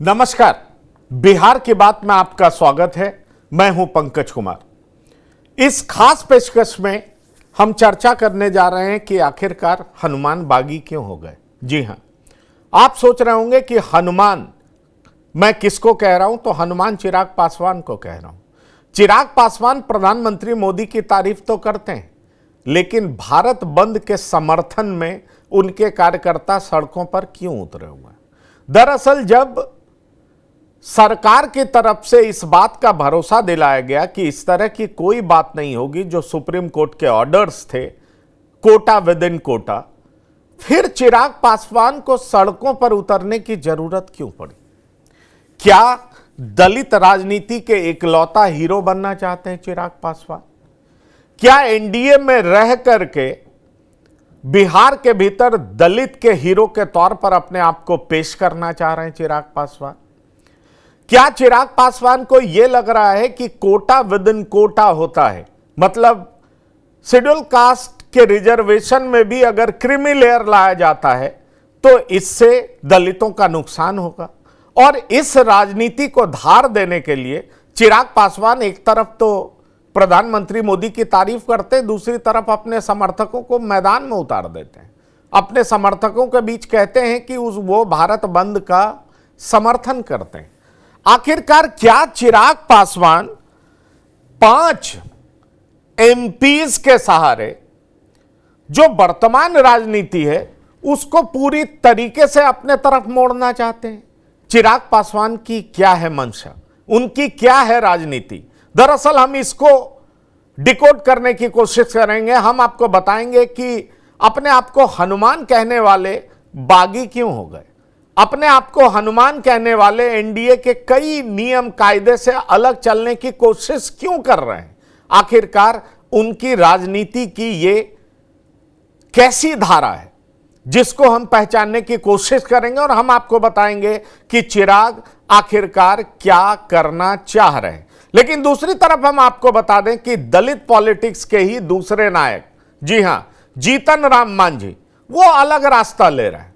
नमस्कार, बिहार की बात में आपका स्वागत है। मैं हूं पंकज कुमार। इस खास पेशकश में हम चर्चा करने जा रहे हैं कि आखिरकार हनुमान बागी क्यों हो गए। जी हां, आप सोच रहे होंगे कि हनुमान मैं किसको कह रहा हूं, तो हनुमान चिराग पासवान को कह रहा हूं। चिराग पासवान प्रधानमंत्री मोदी की तारीफ तो करते हैं, लेकिन भारत बंद के समर्थन में उनके कार्यकर्ता सड़कों पर क्यों उतरे हुए हैं। दरअसल जब सरकार की तरफ से इस बात का भरोसा दिलाया गया कि इस तरह की कोई बात नहीं होगी, जो सुप्रीम कोर्ट के ऑर्डर्स थे, कोटा विद इन कोटा, फिर चिराग पासवान को सड़कों पर उतरने की जरूरत क्यों पड़ी। क्या दलित राजनीति के इकलौता हीरो बनना चाहते हैं चिराग पासवान? क्या एनडीए में रह करके बिहार के भीतर दलित के हीरो के तौर पर अपने आप को पेश करना चाह रहे हैं चिराग पासवान? क्या चिराग पासवान को यह लग रहा है कि कोटा विद इन कोटा होता है, मतलब शेड्यूल कास्ट के रिजर्वेशन में भी अगर क्रीमी लेयर लाया जाता है तो इससे दलितों का नुकसान होगा। और इस राजनीति को धार देने के लिए चिराग पासवान एक तरफ तो प्रधानमंत्री मोदी की तारीफ करते हैं, दूसरी तरफ अपने समर्थकों को मैदान में उतार देते हैं। अपने समर्थकों के बीच कहते हैं कि वो भारत बंद का समर्थन करते हैं। आखिरकार क्या चिराग पासवान 5 एमपीज के सहारे जो वर्तमान राजनीति है उसको पूरी तरीके से अपने तरफ मोड़ना चाहते हैं? चिराग पासवान की क्या है मंशा, उनकी क्या है राजनीति? दरअसल हम इसको डिकोड करने की कोशिश करेंगे। हम आपको बताएंगे कि अपने आप को हनुमान कहने वाले बागी क्यों हो गए, अपने आप को हनुमान कहने वाले एनडीए के कई नियम कायदे से अलग चलने की कोशिश क्यों कर रहे हैं। आखिरकार उनकी राजनीति की ये कैसी धारा है जिसको हम पहचानने की कोशिश करेंगे, और हम आपको बताएंगे कि चिराग आखिरकार क्या करना चाह रहे हैं। लेकिन दूसरी तरफ हम आपको बता दें कि दलित पॉलिटिक्स के ही दूसरे नायक, जी हां, जीतन राम मांझी, वो अलग रास्ता ले रहे हैं।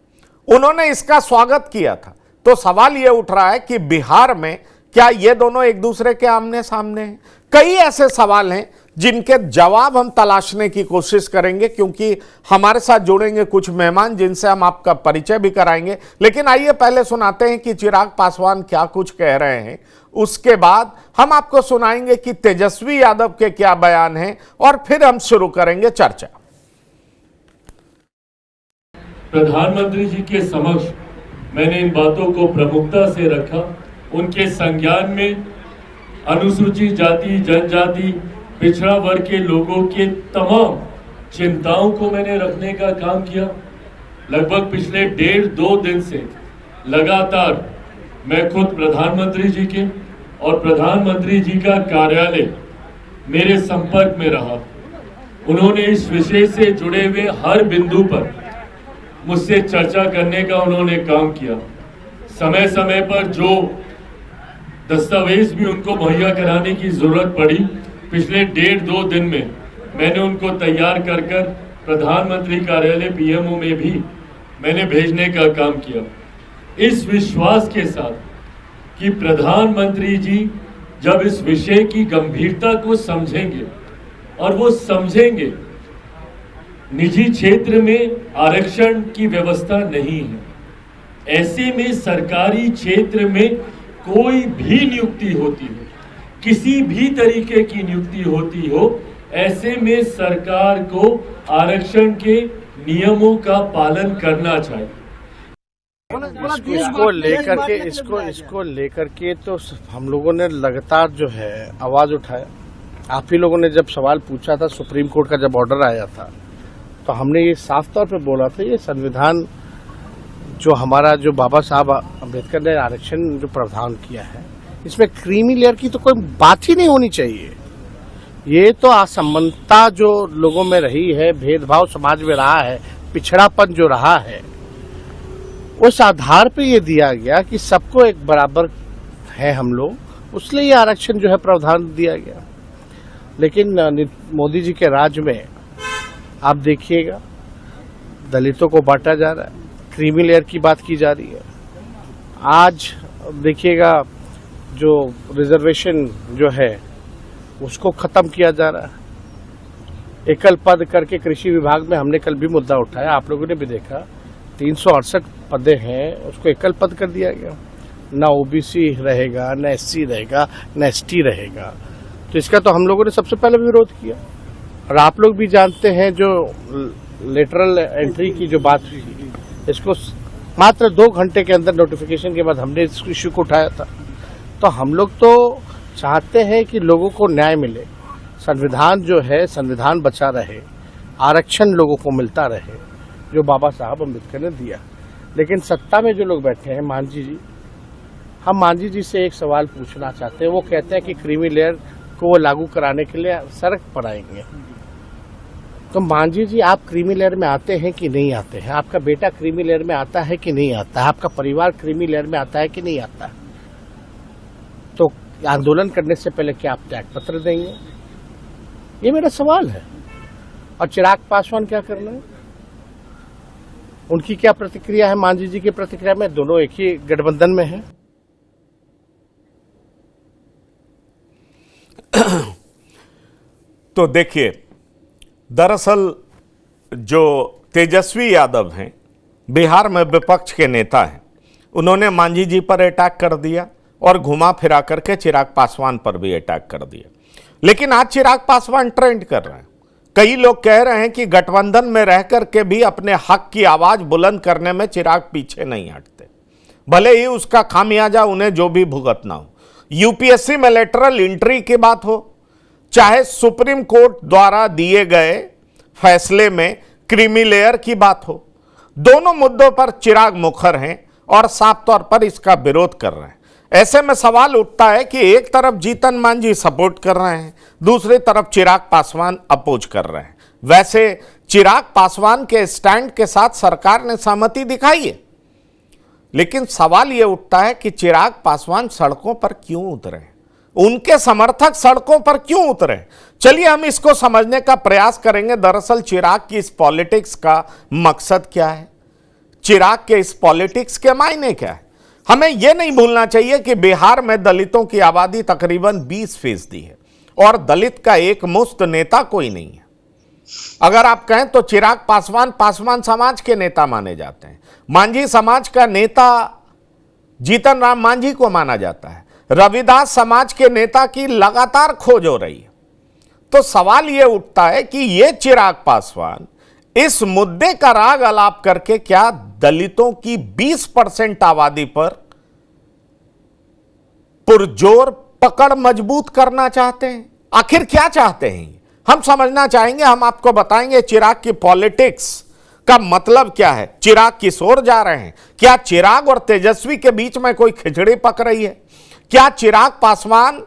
उन्होंने इसका स्वागत किया था। तो सवाल यह उठ रहा है कि बिहार में क्या ये दोनों एक दूसरे के आमने सामने हैं? कई ऐसे सवाल हैं जिनके जवाब हम तलाशने की कोशिश करेंगे, क्योंकि हमारे साथ जुड़ेंगे कुछ मेहमान जिनसे हम आपका परिचय भी कराएंगे। लेकिन आइए पहले सुनाते हैं कि चिराग पासवान क्या कुछ कह रहे हैं, उसके बाद हम आपको सुनाएंगे कि तेजस्वी यादव के क्या बयान हैं, और फिर हम शुरू करेंगे चर्चा। प्रधानमंत्री जी के समक्ष मैंने इन बातों को प्रमुखता से रखा। उनके संज्ञान में अनुसूचित जाति, जनजाति, पिछड़ा वर्ग के लोगों के तमाम चिंताओं को मैंने रखने का काम किया। लगभग पिछले 1.5-2 दिन से लगातार मैं खुद प्रधानमंत्री जी के और प्रधानमंत्री जी का कार्यालय मेरे संपर्क में रहा। उन्होंने इस विषय से जुड़े हुए हर बिंदु पर मुझसे चर्चा करने का उन्होंने काम किया। समय समय पर जो दस्तावेज भी उनको मुहैया कराने की जरूरत पड़ी, पिछले 1.5-2 दिन में मैंने उनको तैयार कर प्रधानमंत्री कार्यालय पीएमओ में भी मैंने भेजने का काम किया, इस विश्वास के साथ कि प्रधानमंत्री जी जब इस विषय की गंभीरता को समझेंगे, और वो समझेंगे निजी क्षेत्र में आरक्षण की व्यवस्था नहीं है, ऐसे में सरकारी क्षेत्र में कोई भी नियुक्ति होती हो, किसी भी तरीके की नियुक्ति होती हो, ऐसे में सरकार को आरक्षण के नियमों का पालन करना चाहिए। इसको लेकर के तो हम लोगों ने लगातार जो है आवाज उठाया। आप ही लोगों ने जब सवाल पूछा था, सुप्रीम कोर्ट का जब ऑर्डर आया था, तो हमने ये साफ तौर पे बोला था, ये संविधान जो हमारा जो बाबा साहब अम्बेडकर ने आरक्षण जो प्रावधान किया है, इसमें क्रीमी लेयर की तो कोई बात ही नहीं होनी चाहिए। ये तो असमानता जो लोगों में रही है, भेदभाव समाज में रहा है, पिछड़ापन जो रहा है, उस आधार पे ये दिया गया कि सबको एक बराबर है हम लोग, उसलिए ये आरक्षण जो है प्रावधान दिया गया। लेकिन मोदी जी के राज में आप देखिएगा, दलितों को बांटा जा रहा है, क्रीमी लेयर की बात की जा रही है। आज देखिएगा जो रिजर्वेशन जो है उसको खत्म किया जा रहा है। एकल पद करके कृषि विभाग में हमने कल भी मुद्दा उठाया, आप लोगों ने भी देखा, 368 पदे हैं, उसको एकल पद कर दिया गया। ना ओबीसी रहेगा, ना एससी रहेगा, ना एसटी रहेगा। तो इसका तो हम लोगों ने सबसे पहले विरोध किया। और आप लोग भी जानते हैं जो लेटरल एंट्री की जो बात हुई, इसको मात्र 2 घंटे के अंदर नोटिफिकेशन के बाद हमने इस इश्यू को उठाया था। तो हम लोग तो चाहते हैं कि लोगों को न्याय मिले, संविधान जो है संविधान बचा रहे, आरक्षण लोगों को मिलता रहे जो बाबा साहब अम्बेडकर ने दिया। लेकिन सत्ता में जो लोग बैठे हैं, मांझी जी, हम मांझी जी से एक सवाल पूछना चाहते हैं। वो कहते हैं कि क्रीमी लेयर को वो लागू कराने के लिए सड़क पर आएंगे। तो मांझी जी, आप क्रीमी लेयर में आते हैं कि नहीं आते हैं? आपका बेटा क्रीमी लेयर में आता है कि नहीं आता है? आपका परिवार क्रीमी लेयर में आता है कि नहीं आता है? तो आंदोलन करने से पहले क्या आप त्याग पत्र देंगे? ये मेरा सवाल है। और चिराग पासवान क्या करना है? उनकी क्या प्रतिक्रिया है मांझी जी की प्रतिक्रिया में? दोनों एक ही गठबंधन में है। तो देखिए, दरअसल जो तेजस्वी यादव हैं, बिहार में विपक्ष के नेता हैं, उन्होंने मांझी जी पर अटैक कर दिया और घुमा फिरा करके चिराग पासवान पर भी अटैक कर दिया। लेकिन आज चिराग पासवान ट्रेंड कर रहे हैं। कई लोग कह रहे हैं कि गठबंधन में रह करके भी अपने हक की आवाज बुलंद करने में चिराग पीछे नहीं हटते, भले ही उसका खामियाजा उन्हें जो भी भुगतना हो। यूपीएससी में लेटरल एंट्री की बात हो, चाहे सुप्रीम कोर्ट द्वारा दिए गए फैसले में क्रीमी लेयर की बात हो, दोनों मुद्दों पर चिराग मुखर हैं और साफ तौर पर इसका विरोध कर रहे हैं। ऐसे में सवाल उठता है कि एक तरफ जीतन मांझी सपोर्ट कर रहे हैं, दूसरी तरफ चिराग पासवान अपोज कर रहे हैं। वैसे चिराग पासवान के स्टैंड के साथ सरकार ने सहमति दिखाई है, लेकिन सवाल यह उठता है कि चिराग पासवान सड़कों पर क्यों उतरे, उनके समर्थक सड़कों पर क्यों उतरे। चलिए हम इसको समझने का प्रयास करेंगे। दरअसल चिराग की इस पॉलिटिक्स का मकसद क्या है, चिराग के इस पॉलिटिक्स के मायने क्या है। हमें यह नहीं भूलना चाहिए कि बिहार में दलितों की आबादी तकरीबन 20% है और दलित का एक मुस्त नेता कोई नहीं है। अगर आप कहें तो चिराग पासवान समाज के नेता माने जाते हैं। मांझी समाज का नेता जीतन राम मांझी को माना जाता है। रविदास समाज के नेता की लगातार खोज हो रही है। तो सवाल यह उठता है कि यह चिराग पासवान इस मुद्दे का राग अलाप करके क्या दलितों की 20% आबादी पर पुरजोर पकड़ मजबूत करना चाहते हैं? आखिर क्या चाहते हैं हम समझना चाहेंगे। हम आपको बताएंगे चिराग की पॉलिटिक्स का मतलब क्या है। चिराग किस ओर जा रहे हैं? क्या चिराग और तेजस्वी के बीच में कोई खिचड़ी पक रही है? क्या चिराग पासवान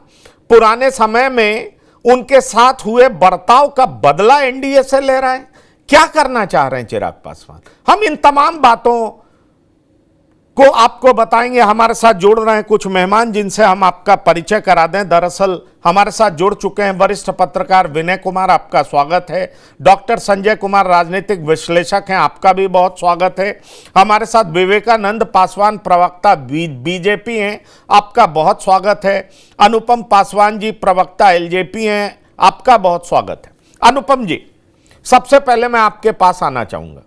पुराने समय में उनके साथ हुए बर्ताव का बदला एनडीए से ले रहे हैं? क्या करना चाह रहे हैं चिराग पासवान? हम इन तमाम बातों को आपको बताएंगे। हमारे साथ जुड़ रहे हैं कुछ मेहमान जिनसे हम आपका परिचय करा दें। दरअसल हमारे साथ जुड़ चुके हैं वरिष्ठ पत्रकार विनय कुमार, आपका स्वागत है। डॉक्टर संजय कुमार राजनीतिक विश्लेषक हैं, आपका भी बहुत स्वागत है। हमारे साथ विवेकानंद पासवान प्रवक्ता बीजेपी हैं, आपका बहुत स्वागत है। अनुपम पासवान जी प्रवक्ता एलजेपी हैं, आपका बहुत स्वागत है। अनुपम जी, सबसे पहले मैं आपके पास आना चाहूंगा।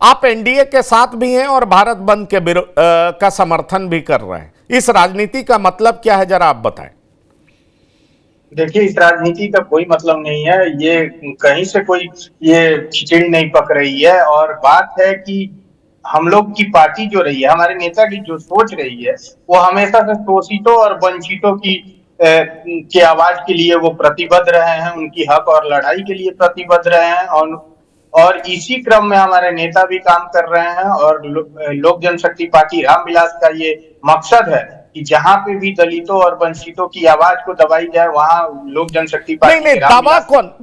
आप एनडीए के साथ भी हैं और भारत बंद के का समर्थन भी कर रहे हैं। इस राजनीति का मतलब क्या है, जरा आप बताएं। देखिए, इस राजनीति का कोई मतलब नहीं है। ये कहीं से कोई ये खिचड़ी नहीं पक रही है। और बात है कि हम लोग की पार्टी जो रही है, हमारे नेता की जो सोच रही है, वो हमेशा से शोषितों और वंचितों की आवाज के लिए वो प्रतिबद्ध रहे हैं, उनकी हक और लड़ाई के लिए प्रतिबद्ध रहे हैं। और इसी क्रम में हमारे नेता भी काम कर रहे हैं। और लोक जनशक्ति पार्टी रामविलास का ये मकसद है कि जहां पे भी दलितों और वंचितों की आवाज को दबाई जाए, वहां लोक जनशक्ति पार्टी नहीं,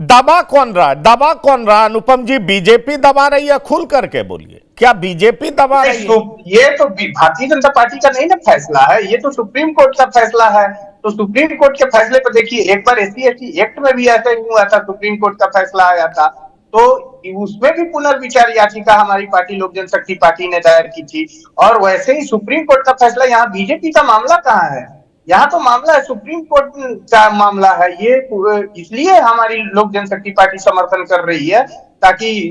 दबा कौन रहा अनुपम जी? बीजेपी दबा रही है? खुल करके बोलिए, क्या बीजेपी दबा रही है? ये तो भारतीय जनता पार्टी का नहीं ना फैसला है, ये तो सुप्रीम कोर्ट का फैसला है। तो सुप्रीम कोर्ट के फैसले पर देखिए, एक बार SC/ST एक्ट में भी ऐसा ही हुआ था, सुप्रीम कोर्ट का फैसला आया था। तो उसमें भी पुनर्विचार याचिका हमारी पार्टी लोक जनशक्ति पार्टी ने दायर की थी। और वैसे ही सुप्रीम कोर्ट का फैसला, यहाँ बीजेपी का मामला कहाँ है? यहाँ तो मामला है सुप्रीम कोर्ट का मामला है ये, इसलिए हमारी लोक जनशक्ति पार्टी समर्थन कर रही है ताकि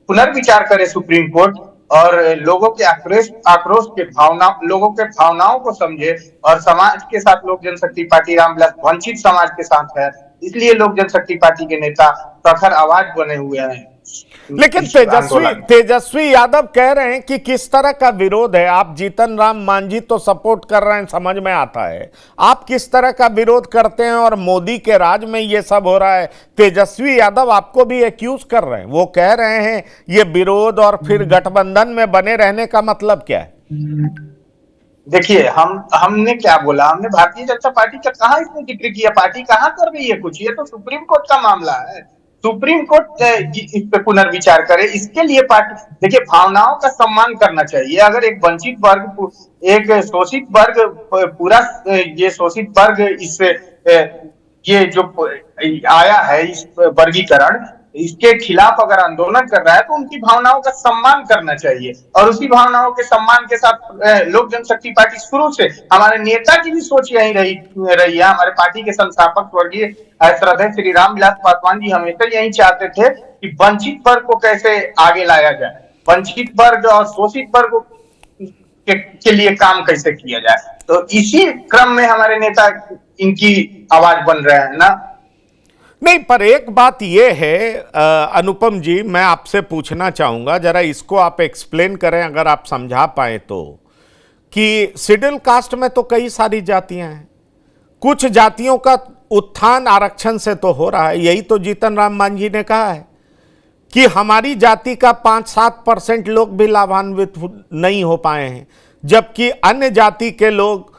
पुनर्विचार करे सुप्रीम कोर्ट और लोगों के आक्रोश के लोगों के भावनाओं को समझे और समाज के साथ लोक जनशक्ति पार्टी रामविलास वंचित समाज के साथ है, इसलिए लोक जनशक्ति पार्टी के नेता प्रखर आवाज बने हुए हैं। लेकिन तेजस्वी यादव कह रहे हैं कि किस तरह का विरोध है? आप जीतन राम मांझी तो सपोर्ट कर रहे हैं, समझ में आता है, आप किस तरह का विरोध करते हैं? और मोदी के राज में ये सब हो रहा है। तेजस्वी यादव आपको भी एक्यूज कर रहे हैं, वो कह रहे हैं ये विरोध और फिर गठबंधन में बने रहने का मतलब क्या है? देखिए, हमने क्या बोला? हमने भारतीय जनता पार्टी का कहाँ इसमें जिक्र किया? पार्टी कहाँ कर रही है कुछ? ये तो सुप्रीम कोर्ट का मामला है, सुप्रीम कोर्ट इस पे पुनर्विचार करे। इसके लिए पार्टी, देखिए, भावनाओं का सम्मान करना चाहिए। अगर एक वंचित वर्ग, एक शोषित वर्ग, पूरा ये शोषित वर्ग इस ये जो आया है इस वर्गीकरण, इसके खिलाफ अगर आंदोलन कर रहा है तो उनकी भावनाओं का सम्मान करना चाहिए। और उसी भावनाओं के सम्मान के साथ लोक जनशक्ति पार्टी शुरू से, हमारे नेता की भी सोच यही रही है। हमारे पार्टी के संस्थापक स्वर्गीय श्रद्धेय श्री रामविलास पासवान जी हमेशा यही चाहते थे कि वंचित वर्ग को कैसे आगे लाया जाए, वंचित वर्ग और शोषित वर्ग के लिए काम कैसे किया जाए। तो इसी क्रम में हमारे नेता इनकी आवाज बन रहे हैं ना। नहीं, पर एक बात यह है अनुपम जी, मैं आपसे पूछना चाहूंगा, जरा इसको आप एक्सप्लेन करें अगर आप समझा पाए तो, कि शेड्यूल कास्ट में तो कई सारी जातियां हैं, कुछ जातियों का उत्थान आरक्षण से तो हो रहा है। यही तो जीतन राम मांझी ने कहा है कि हमारी जाति का 5-7% लोग भी लाभान्वित नहीं हो पाए हैं, जबकि अन्य जाति के लोग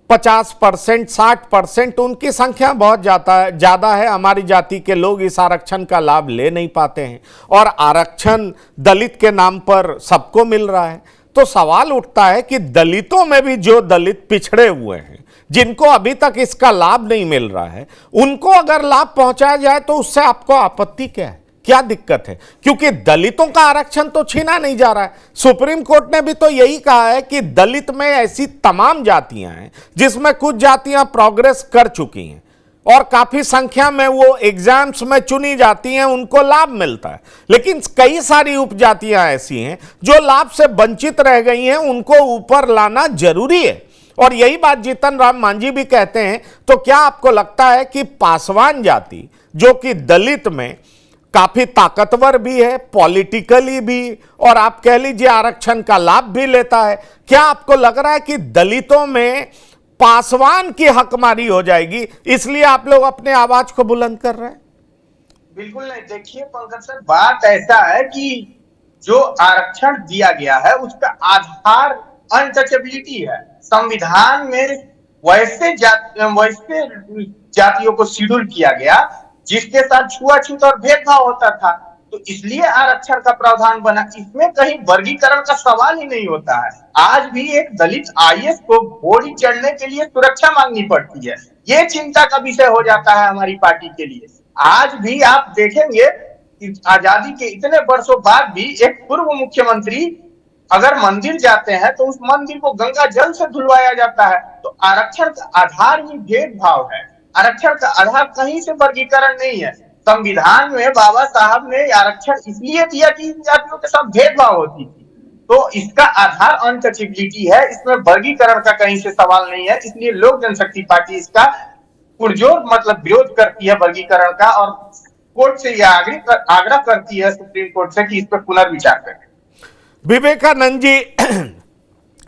50%, 60%, उनकी संख्या बहुत ज़्यादा है। हमारी जाति के लोग इस आरक्षण का लाभ ले नहीं पाते हैं और आरक्षण दलित के नाम पर सबको मिल रहा है। तो सवाल उठता है कि दलितों में भी जो दलित पिछड़े हुए हैं, जिनको अभी तक इसका लाभ नहीं मिल रहा है, उनको अगर लाभ पहुंचाया जाए तो उससे आपको आपत्ति क्या है, क्या दिक्कत है? क्योंकि दलितों का आरक्षण तो छीना नहीं जा रहा है। सुप्रीम कोर्ट ने भी तो यही कहा है कि दलित में ऐसी तमाम जातियां हैं जिसमें कुछ जातियां प्रोग्रेस कर चुकी हैं और काफी संख्या में वो एग्जाम्स में चुनी जाती हैं, उनको लाभ मिलता है। लेकिन कई सारी उपजातियां ऐसी हैं जो लाभ से वंचित रह गई हैं, उनको ऊपर लाना जरूरी है। और यही बात जीतन राम मांझी भी कहते हैं। तो क्या आपको लगता है कि पासवान जाति, जो कि दलित में काफी ताकतवर भी है, पॉलिटिकली भी, और आप कह लीजिए आरक्षण का लाभ भी लेता है, क्या आपको लग रहा है कि दलितों में पासवान की हकमारी हो जाएगी, इसलिए आप लोग अपने आवाज को बुलंद कर रहे हैं? बिल्कुल नहीं। देखिए पंकज सर, बात ऐसा है कि जो आरक्षण दिया गया है उसका आधार अनटचेबिलिटी है। संविधान में वैसे जातियों को शेड्यूल किया गया जिसके साथ छुआछूत और भेदभाव होता था, तो इसलिए आरक्षण का प्रावधान बना। इसमें कहीं वर्गीकरण का सवाल ही नहीं होता है। आज भी एक दलित आईएएस को घोड़ी चढ़ने के लिए सुरक्षा मांगनी पड़ती है, ये चिंता का विषय हो जाता है हमारी पार्टी के लिए। आज भी आप देखेंगे कि आजादी के इतने वर्षों बाद भी एक पूर्व मुख्यमंत्री अगर मंदिर जाते हैं तो उस मंदिर को गंगा जल से धुलवाया जाता है। तो आरक्षण का आधार ही भेदभाव है, आरक्षण का आधार कहीं से वर्गीकरण नहीं है। संविधान में बाबा साहब ने आरक्षण इसलिए दिया कि इन जातियों के साथ भेदभाव होती थी, तो इसका आधार अनटचेबिलिटी है, इसमें वर्गीकरण का कहीं से सवाल नहीं है। इसलिए लोक जनशक्ति पार्टी इसका पुरजोर विरोध करती है वर्गीकरण का, और कोर्ट से यह आग्रह करती है सुप्रीम कोर्ट से कि इस पर पुनर्विचार करें। विवेकानंद जी,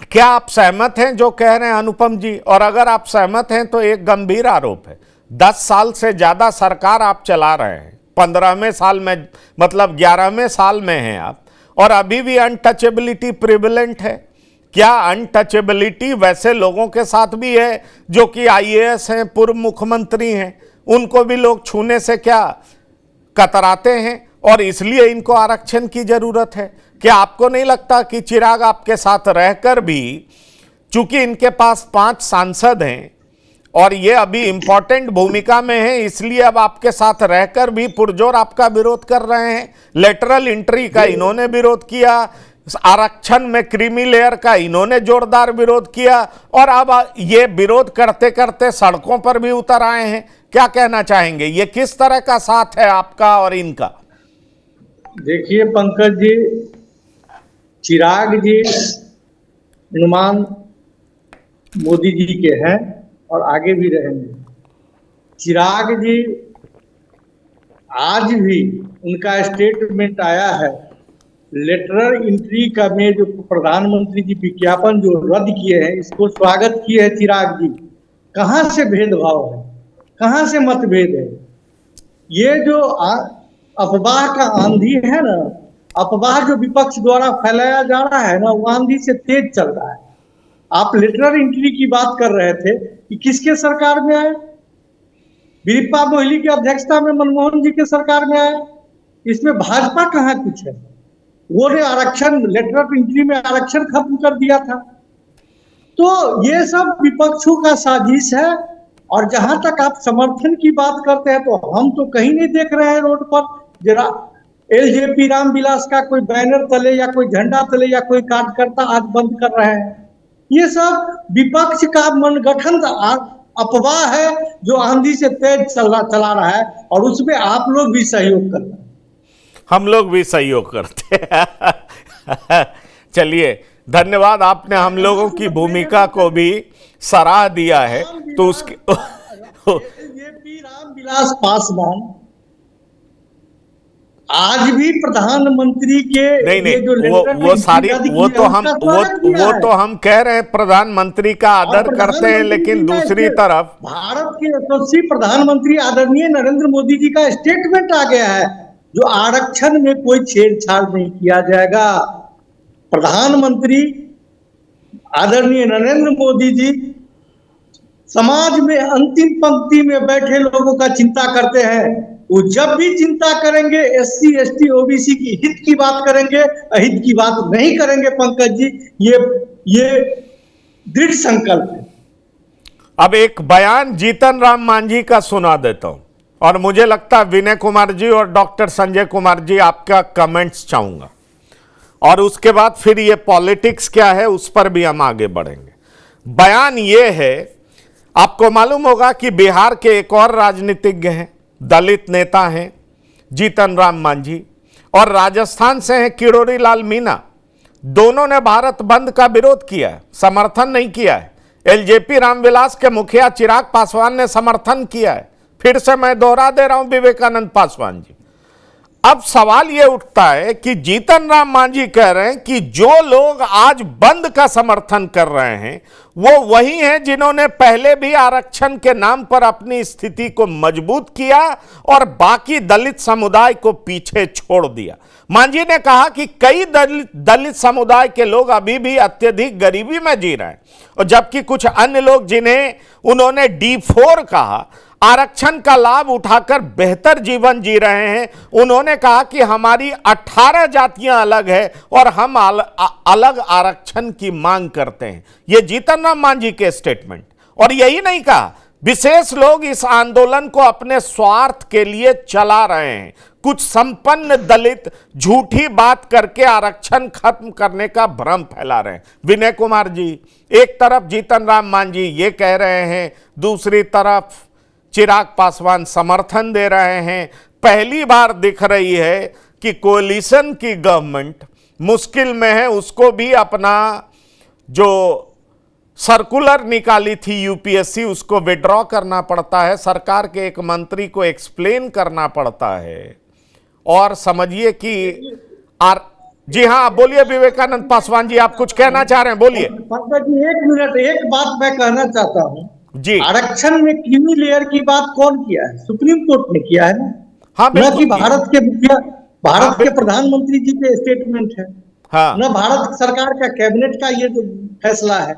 क्या आप सहमत हैं जो कह रहे हैं अनुपम जी? और अगर आप सहमत हैं तो एक गंभीर आरोप है, 10 साल से ज्यादा सरकार आप चला रहे हैं, 15वें साल में, मतलब 11वें साल में हैं आप, और अभी भी अनटचेबिलिटी प्रिविलेंट है। क्या अनटचेबिलिटी वैसे लोगों के साथ भी है जो कि आईएएस हैं, पूर्व मुख्यमंत्री हैं, उनको भी लोग छूने से क्या कतराते हैं और इसलिए इनको आरक्षण की जरूरत है? क्या आपको नहीं लगता कि चिराग आपके साथ रहकर भी, चूंकि इनके पास 5 सांसद हैं, और ये अभी इंपॉर्टेंट भूमिका में है, इसलिए अब आपके साथ रहकर भी पुरजोर आपका विरोध कर रहे हैं। लेटरल एंट्री का इन्होंने विरोध किया, आरक्षण में क्रीमी लेयर का इन्होंने जोरदार विरोध किया, और अब ये विरोध करते करते सड़कों पर भी उतर आए हैं। क्या कहना चाहेंगे, ये किस तरह का साथ है आपका और इनका? देखिए पंकज जी, चिराग जी हनुमान मोदी जी के हैं और आगे भी रहेंगे। चिराग जी आज भी उनका स्टेटमेंट आया है, लेटरल एंट्री का में जो प्रधानमंत्री जी विज्ञापन जो रद्द किए हैं, इसको स्वागत किए हैं चिराग जी। कहाँ से भेदभाव है, कहाँ से मतभेद है? ये जो अफवाह का आंधी है ना, अफवाह जो विपक्ष द्वारा फैलाया जा रहा है ना, वो आंधी से तेज चल रहा है। आप लेटरल एंट्री की बात कर रहे थे कि किसके सरकार में आए? वीरप्पा मोइली की अध्यक्षता में मनमोहन जी के सरकार में आए। इसमें भाजपा कहाँ कुछ है? वो ने आरक्षण, लेटरल एंट्री में आरक्षण खत्म कर दिया था। तो ये सब विपक्षों का साजिश है। और जहां तक आप समर्थन की बात करते हैं, तो हम तो कहीं नहीं देख रहे हैं रोड पर जरा एलजेपी रामविलास का कोई बैनर तले या कोई झंडा तले या कोई कार्यकर्ता आज बंद कर रहे हैं। ये सब विपक्ष का मनगठन अफवाह है जो आंधी से तेज चला रहा है, और उसमें आप लोग भी सहयोग कर रहे हैं। हम लोग भी सहयोग करते हैं। चलिए, धन्यवाद, आपने हम लोगों की भूमिका को भी सराह दिया है। तो उसके रामविलास पासवान आज भी प्रधानमंत्री के नहीं वो सारी वो तो हम कह रहे हैं प्रधानमंत्री का आदर करते हैं, लेकिन दूसरी तरफ भारत के यशस्वी प्रधानमंत्री आदरणीय नरेंद्र मोदी जी का स्टेटमेंट आ गया है जो आरक्षण में कोई छेड़छाड़ नहीं किया जाएगा। प्रधानमंत्री आदरणीय नरेंद्र मोदी जी समाज में अंतिम पंक्ति में बैठे लोगों का चिंता करते हैं। वो जब भी चिंता करेंगे एससी एसटी ओबीसी की हित की बात करेंगे, अहित की बात नहीं करेंगे। पंकज जी, ये दृढ़ संकल्प है। अब एक बयान जीतन राम मांझी का सुना देता हूं, और मुझे लगता है विनय कुमार जी और डॉक्टर संजय कुमार जी आपका कमेंट्स चाहूंगा, और उसके बाद फिर ये पॉलिटिक्स क्या है उस पर भी हम आगे बढ़ेंगे। बयान ये है, आपको मालूम होगा कि बिहार के एक और राजनीतिज्ञ हैं, दलित नेता हैं जीतन राम मांझी, और राजस्थान से हैं किरोड़ी लाल मीणा। दोनों ने भारत बंद का विरोध किया है, समर्थन नहीं किया है। एलजेपी रामविलास के मुखिया चिराग पासवान ने समर्थन किया है। फिर से मैं दोहरा दे रहा हूं, विवेकानंद पासवान जी। अब सवाल यह उठता है कि जीतन राम मांझी कह रहे हैं कि जो लोग आज बंद का समर्थन कर रहे हैं वो वही हैं जिन्होंने पहले भी आरक्षण के नाम पर अपनी स्थिति को मजबूत किया और बाकी दलित समुदाय को पीछे छोड़ दिया। मांझी ने कहा कि कई दलित समुदाय के लोग अभी भी अत्यधिक गरीबी में जी रहे हैं, और जबकि कुछ अन्य लोग जिन्हें उन्होंने D4 कहा, आरक्षण का लाभ उठाकर बेहतर जीवन जी रहे हैं। उन्होंने कहा कि हमारी 18 जातियां अलग है और हम अलग आरक्षण की मांग करते हैं। यह जीतन राम मांझी के स्टेटमेंट। और यही नहीं कहा, विशेष लोग इस आंदोलन को अपने स्वार्थ के लिए चला रहे हैं। कुछ संपन्न दलित झूठी बात करके आरक्षण खत्म करने का भ्रम फैला रहे हैं। विनय कुमार जी, एक तरफ जीतन राम मांझी ये कह रहे हैं, दूसरी तरफ चिराग पासवान समर्थन दे रहे हैं। पहली बार दिख रही है कि कोalition की गवर्नमेंट मुश्किल में है, उसको भी अपना जो सर्कुलर निकाली थी यूपीएससी उसको विड्रॉ करना पड़ता है, सरकार के एक मंत्री को एक्सप्लेन करना पड़ता है। और समझिए कि जी हाँ, बोलिए विवेकानंद पासवान जी, आप कुछ कहना चाह रहे हैं, बोलिए। पंकज जी, एक मिनट, एक बात मैं कहना चाहता हूँ जी। आरक्षण में क्रीमी लेयर की बात कौन किया है? सुप्रीम कोर्ट ने किया है ना। हाँ, न कि भारत के प्रधानमंत्री जी के स्टेटमेंट है, हाँ, न भारत सरकार का कैबिनेट का ये जो फैसला है,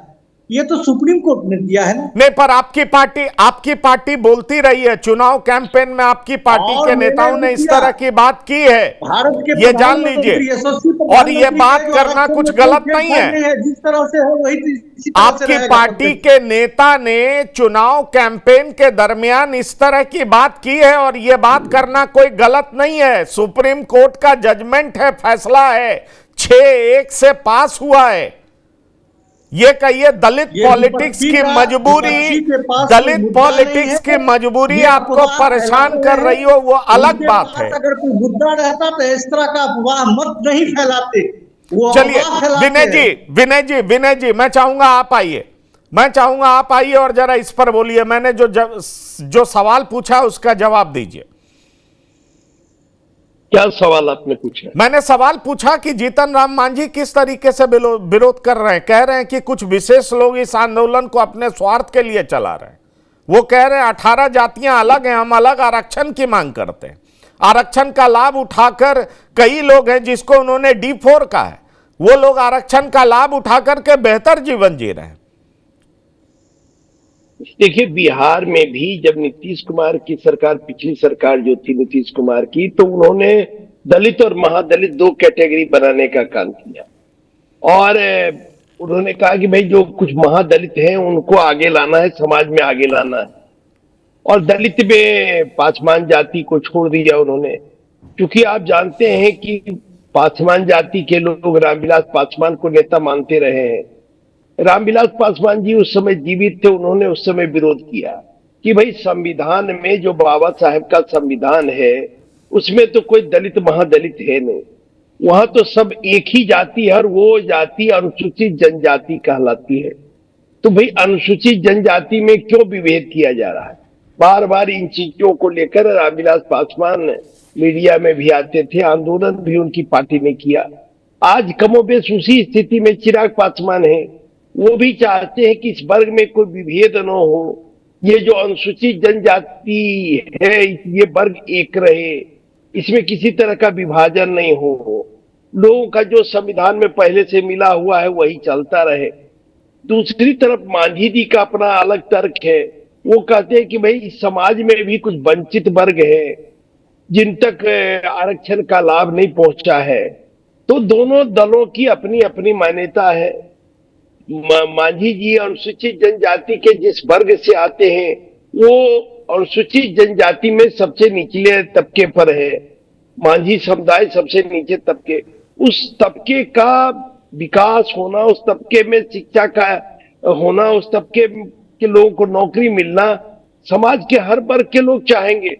ये तो सुप्रीम कोर्ट ने दिया है ना। नहीं, पर आपकी पार्टी बोलती रही है, चुनाव कैंपेन में आपकी पार्टी और के मैंने नेताओं ने भी इस किया। तरह की बात की है, भारत के ये जान प्रधानमंत्री, लीजिए। यशस्वी और ये प्रधानमंत्री बात का जो करना आरक्षण कुछ में कोई गलत नहीं छेड़छाड़ है। जिस तरह से है वही इसी तरह से आपकी रहेगा पार्टी तब तक। के नेता ने चुनाव कैंपेन के दरमियान इस तरह की बात की है, और यह बात करना कोई गलत नहीं है। सुप्रीम कोर्ट का जजमेंट है, फैसला है, 6-1 से पास हुआ है। ये कहिए दलित ये पॉलिटिक्स की विपक्षी मजबूरी, के पास दलित कोई मुद्दा पॉलिटिक्स नहीं की है। मजबूरी ये आपको अफवाह परेशान फैला कर रहे रही हो, वो हैं। अलग उनके बात पास है। अगर कोई मुद्दा रहता तो इस तरह का अफवाह मत नहीं फैलाते, वो चलिए अफवाह फैलाते विनय जी, मैं चाहूंगा आप आइए और जरा इस पर बोलिए। मैंने जो सवाल पूछा उसका जवाब दीजिए। क्या सवाल आपने पूछा? मैंने सवाल पूछा कि जीतन राम मांझी किस तरीके से विरोध कर रहे हैं। कह रहे हैं कि कुछ विशेष लोग इस आंदोलन को अपने स्वार्थ के लिए चला रहे हैं। वो कह रहे हैं 18 जातियां अलग हैं, हम अलग आरक्षण की मांग करते हैं। आरक्षण का लाभ उठाकर कई लोग हैं जिसको उन्होंने D4 कहा है, वो लोग आरक्षण का लाभ उठाकर के बेहतर जीवन जी रहे हैं। देखिए, बिहार में भी जब नीतीश कुमार की सरकार, पिछली सरकार जो थी नीतीश कुमार की, तो उन्होंने दलित और महादलित 2 कैटेगरी बनाने का काम किया। और उन्होंने कहा कि भाई जो कुछ महादलित हैं उनको आगे लाना है, समाज में आगे लाना है। और दलित में पासवान जाति को छोड़ दिया उन्होंने, क्योंकि आप जानते हैं कि पासवान जाति के लोग रामविलास पासवान को नेता मानते रहे हैं। रामविलास पासवान जी उस समय जीवित थे, उन्होंने उस समय विरोध किया कि भाई संविधान में जो बाबा साहेब का संविधान है उसमें तो कोई दलित महादलित है नहीं, वहां तो सब एक ही जाति है और वो जाति अनुसूचित जनजाति कहलाती है। तो भाई अनुसूचित जनजाति में क्यों विभेद किया जा रहा है? बार बार इन चीजों को लेकर रामविलास पासवान मीडिया में भी आते थे, आंदोलन भी उनकी पार्टी ने किया। आज कमोबेश उसी स्थिति में चिराग पासवान है। वो भी चाहते हैं कि इस वर्ग में कोई विभेद न हो, ये जो अनुसूचित जनजाति है ये वर्ग एक रहे, इसमें किसी तरह का विभाजन नहीं हो, लोगों का जो संविधान में पहले से मिला हुआ है वही चलता रहे। दूसरी तरफ मांझी जी का अपना अलग तर्क है। वो कहते हैं कि भाई इस समाज में भी कुछ वंचित वर्ग है जिन तक आरक्षण का लाभ नहीं पहुंचा है। तो दोनों दलों की अपनी अपनी मान्यता है। मांझी जी अनुसूचित जनजाति के जिस वर्ग से आते हैं वो अनुसूचित जनजाति में सबसे निचले तबके पर है। मांझी समुदाय सबसे नीचे तबके, उस तबके का विकास होना, उस तबके में शिक्षा का होना, उस तबके के लोगों को नौकरी मिलना समाज के हर वर्ग के लोग चाहेंगे,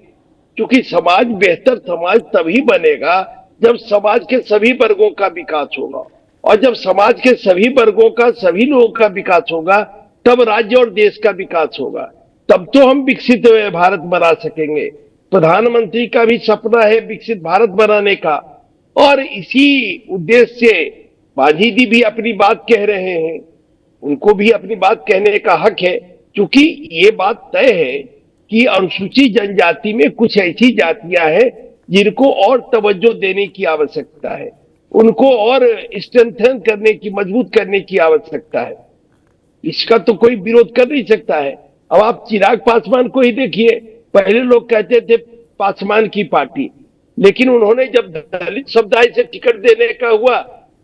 क्योंकि समाज बेहतर समाज तभी बनेगा जब समाज के सभी वर्गों का विकास होगा। और जब समाज के सभी वर्गों का, सभी लोगों का विकास होगा तब राज्य और देश का विकास होगा, तब तो हम विकसित भारत बना सकेंगे। प्रधानमंत्री का भी सपना है विकसित भारत बनाने का, और इसी उद्देश्य से मांझी जी भी अपनी बात कह रहे हैं। उनको भी अपनी बात कहने का हक है, क्योंकि ये बात तय है कि अनुसूचित जनजाति में कुछ ऐसी जातियां हैं जिनको और तवज्जो देने की आवश्यकता है, उनको और स्ट्रेंथन करने की, मजबूत करने की आवश्यकता है। इसका तो कोई विरोध कर नहीं सकता है। अब आप चिराग पासवान को ही देखिए, पहले लोग कहते थे पासवान की पार्टी, लेकिन उन्होंने जब दलित समुदाय से टिकट देने का हुआ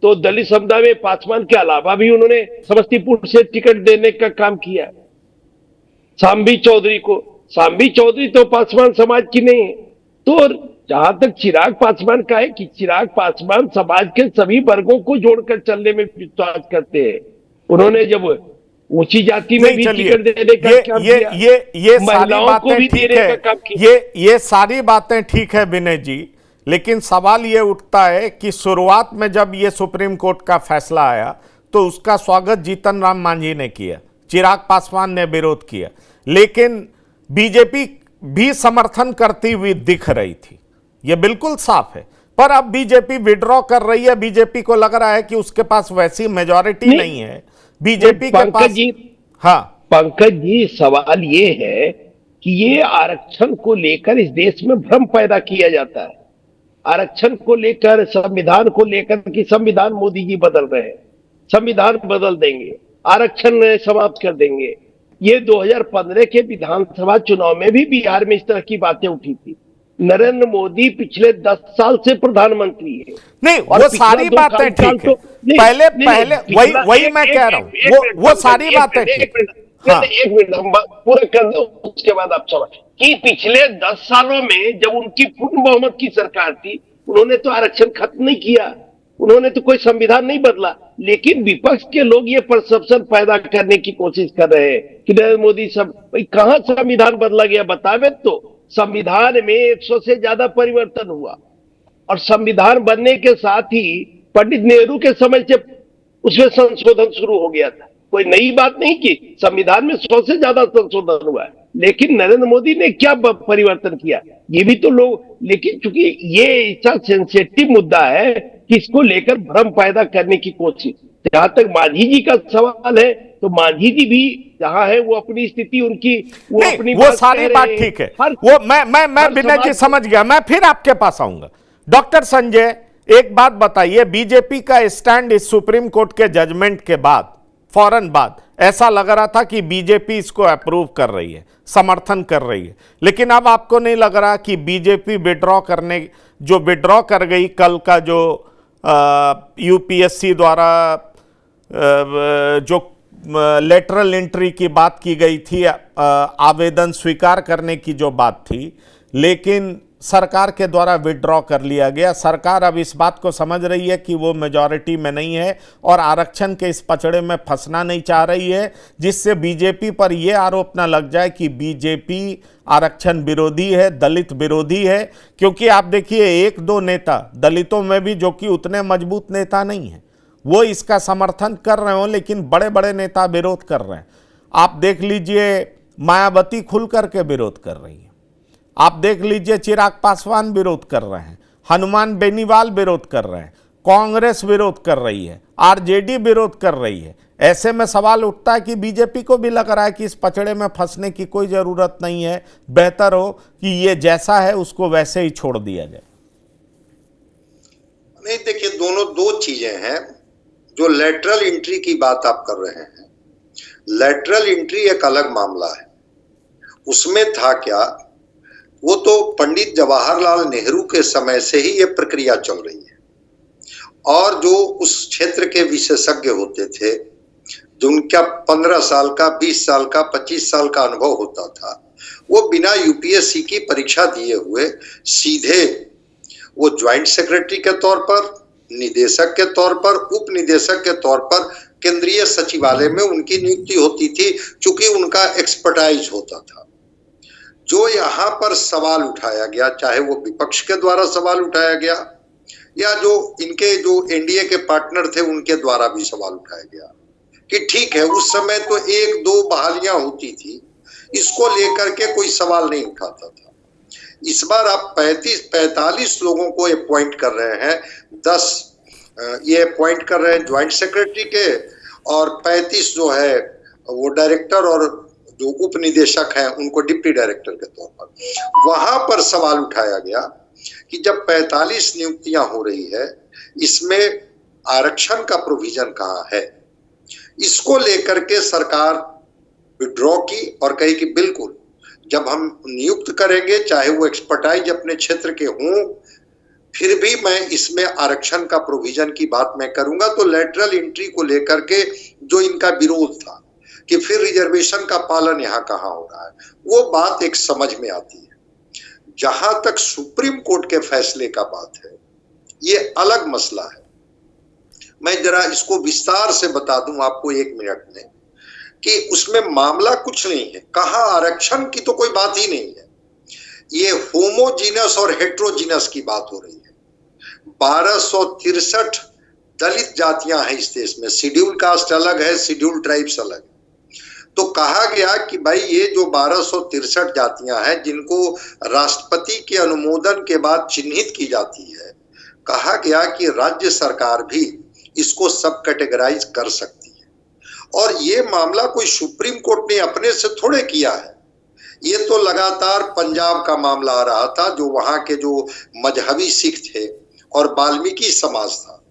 तो दलित समुदाय में पासवान के अलावा भी उन्होंने समस्तीपुर से टिकट देने का काम किया। सांबी चौधरी तो पासवान समाज की नहीं है। तो जहां तक चिराग पासवान का है कि चिराग पासवान समाज के सभी वर्गों को जोड़कर चलने में विश्वास करते हैं। उन्होंने जब ऊंची जाति में भी टिकट देने का काम किया, ये महिलाओं को भी देने का काम किया। ये सारी बातें ठीक है विनय जी, लेकिन सवाल ये उठता है कि शुरुआत में जब ये सुप्रीम कोर्ट का फैसला आया तो उसका स्वागत जीतन राम मांझी ने किया, चिराग पासवान ने विरोध किया, लेकिन बीजेपी भी समर्थन करती हुई दिख रही थी, ये बिल्कुल साफ है। पर अब बीजेपी विड्रॉ कर रही है, बीजेपी को लग रहा है कि उसके पास वैसी मेजॉरिटी नहीं है बीजेपी के पास। हाँ पंकज जी, सवाल ये है कि ये आरक्षण को लेकर इस देश में भ्रम पैदा किया जाता है। आरक्षण को लेकर, संविधान को लेकर कि संविधान मोदी जी बदल रहे हैं, संविधान बदल देंगे। आरक्षण समाप्त कर देंगे। ये 2015 के विधानसभा चुनाव में भी बिहार में इस तरह की बातें उठी थी। नरेंद्र मोदी पिछले 10 साल से प्रधानमंत्री है। नहीं, और वो पिछला सारी 2 बातें साल ठीक है। तो पहले पिछला वही मैं कह रहा हूँ, वो सारी बातें ठीक। हाँ, एक मिनट हम पूरा कर दो, उसके बाद आप समझ कि पिछले 10 सालों में जब उनकी पूर्ण बहुमत की सरकार थी, उन्होंने तो आरक्षण खत्म नहीं किया, उन्होंने तो कोई संविधान नहीं बदला। लेकिन विपक्ष के लोग ये परसेप्शन पैदा करने की कोशिश कर रहे हैं कि नरेंद्र मोदी सब, भाई कहां संविधान बदला गया बतावे तो। संविधान में 100 से ज्यादा परिवर्तन हुआ और संविधान बनने के साथ ही पंडित नेहरू के समय से उसमें संशोधन शुरू हो गया था। कोई नई बात नहीं की, संविधान में 100 से ज्यादा संशोधन हुआ है। लेकिन नरेंद्र मोदी ने क्या परिवर्तन किया, ये भी तो लोग, लेकिन चूंकि ये इतना सेंसिटिव मुद्दा है कि इसको लेकर भ्रम पैदा करने की कोशिश। जहां तक मांझी जी का सवाल है, तो मांझी जी भी जहां है वो अपनी स्थिति उनकी, वो अपनी वो सारी बात ठीक है। वो मैं विनय जी समझ गया, मैं फिर आपके पास आऊंगा। डॉक्टर संजय, एक बात बताइए, बीजेपी का स्टैंड इस सुप्रीम कोर्ट के जजमेंट के बाद, फौरन बाद ऐसा लग रहा था कि बीजेपी इसको अप्रूव कर रही है, समर्थन कर रही है, लेकिन अब आपको नहीं लग रहा कि बीजेपी विड्रॉ कर गई कल का जो यूपीएससी द्वारा जो लेटरल एंट्री की बात की गई थी, आवेदन स्वीकार करने की जो बात थी, लेकिन सरकार के द्वारा विड्रॉ कर लिया गया। सरकार अब इस बात को समझ रही है कि वो मेजॉरिटी में नहीं है और आरक्षण के इस पचड़े में फंसना नहीं चाह रही है, जिससे बीजेपी पर यह आरोप न लग जाए कि बीजेपी आरक्षण विरोधी है, दलित विरोधी है। क्योंकि आप देखिए, एक दो नेता दलितों में भी जो कि उतने मजबूत नेता नहीं है, वो इसका समर्थन कर रहे हो, लेकिन बड़े बड़े नेता विरोध कर रहे हैं। आप देख लीजिए, मायावती खुल करके विरोध कर रही है, आप देख लीजिए चिराग पासवान विरोध कर रहे हैं, हनुमान बेनीवाल विरोध कर रहे हैं, कांग्रेस विरोध कर रही है, आरजेडी विरोध कर रही है। ऐसे में सवाल उठता है कि बीजेपी को भी लग रहा है कि इस पचड़े में फंसने की कोई जरूरत नहीं है, बेहतर हो कि ये जैसा है उसको वैसे ही छोड़ दिया जाए। नहीं, देखिए, दोनों दो चीजें हैं। जो लेटरल एंट्री की बात आप कर रहे हैं, लेटरल एंट्री एक अलग मामला है। उसमें था क्या, वो तो पंडित जवाहरलाल नेहरू के समय से ही ये प्रक्रिया चल रही है और जो उस क्षेत्र के विशेषज्ञ होते थे, जिनका 15 साल का, 20 साल का, 25 साल का अनुभव होता था, वो बिना यूपीएससी की परीक्षा दिए हुए सीधे वो ज्वाइंट सेक्रेटरी के तौर पर, निदेशक के तौर पर, उप निदेशक के तौर पर केंद्रीय सचिवालय में उनकी नियुक्ति होती थी, क्योंकि उनका एक्सपर्टाइज होता था। जो यहाँ पर सवाल उठाया गया, चाहे वो विपक्ष के द्वारा सवाल उठाया गया या जो इनके जो एनडीए के पार्टनर थे उनके द्वारा भी सवाल उठाया गया कि ठीक है, उस समय तो 1-2 बहालियां होती थी, इसको लेकर के कोई सवाल नहीं उठाता था। इस बार आप 45 लोगों को अपॉइंट कर रहे हैं, 10 ये अपॉइंट कर रहे हैं ज्वाइंट सेक्रेटरी के, और 35 जो है वो डायरेक्टर और जो उप निदेशक हैं उनको डिप्टी डायरेक्टर के तौर पर। वहां पर सवाल उठाया गया कि जब 45 नियुक्तियां हो रही है, इसमें आरक्षण का प्रोविजन कहाँ है। इसको लेकर के सरकार विड्रॉ की और कही कि बिल्कुल, जब हम नियुक्त करेंगे, चाहे वो एक्सपर्टाइज अपने क्षेत्र के हों, फिर भी मैं इसमें आरक्षण का प्रोविजन की बात मैं करूंगा। तो लेटरल एंट्री को लेकर के जो इनका विरोध था कि फिर रिजर्वेशन का पालन यहाँ कहाँ हो रहा है, वो बात एक समझ में आती है। जहां तक सुप्रीम कोर्ट के फैसले का बात है, ये अलग मसला है। मैं जरा इसको विस्तार से बता दूं आपको 1 मिनट में कि उसमें मामला कुछ नहीं है, कहाँ आरक्षण की तो कोई बात ही नहीं है। ये होमोजीनस और हेट्रोजीनस की बात हो रही है। 1263 दलित जातियां हैं इस देश में, शेड्यूल कास्ट अलग है, शेड्यूल ट्राइब्स अलग है। तो कहा गया कि भाई ये जो 1263 जातियां हैं जिनको राष्ट्रपति के अनुमोदन के बाद चिन्हित की जाती है, कहा गया कि राज्य सरकार भी इसको सब कैटेगराइज कर सकती है। और ये मामला कोई सुप्रीम कोर्ट ने अपने से थोड़े किया है, ये तो लगातार पंजाब का मामला आ रहा था, जो वहां के जो मजहबी सिख थे और वाल्मीकि समाज था,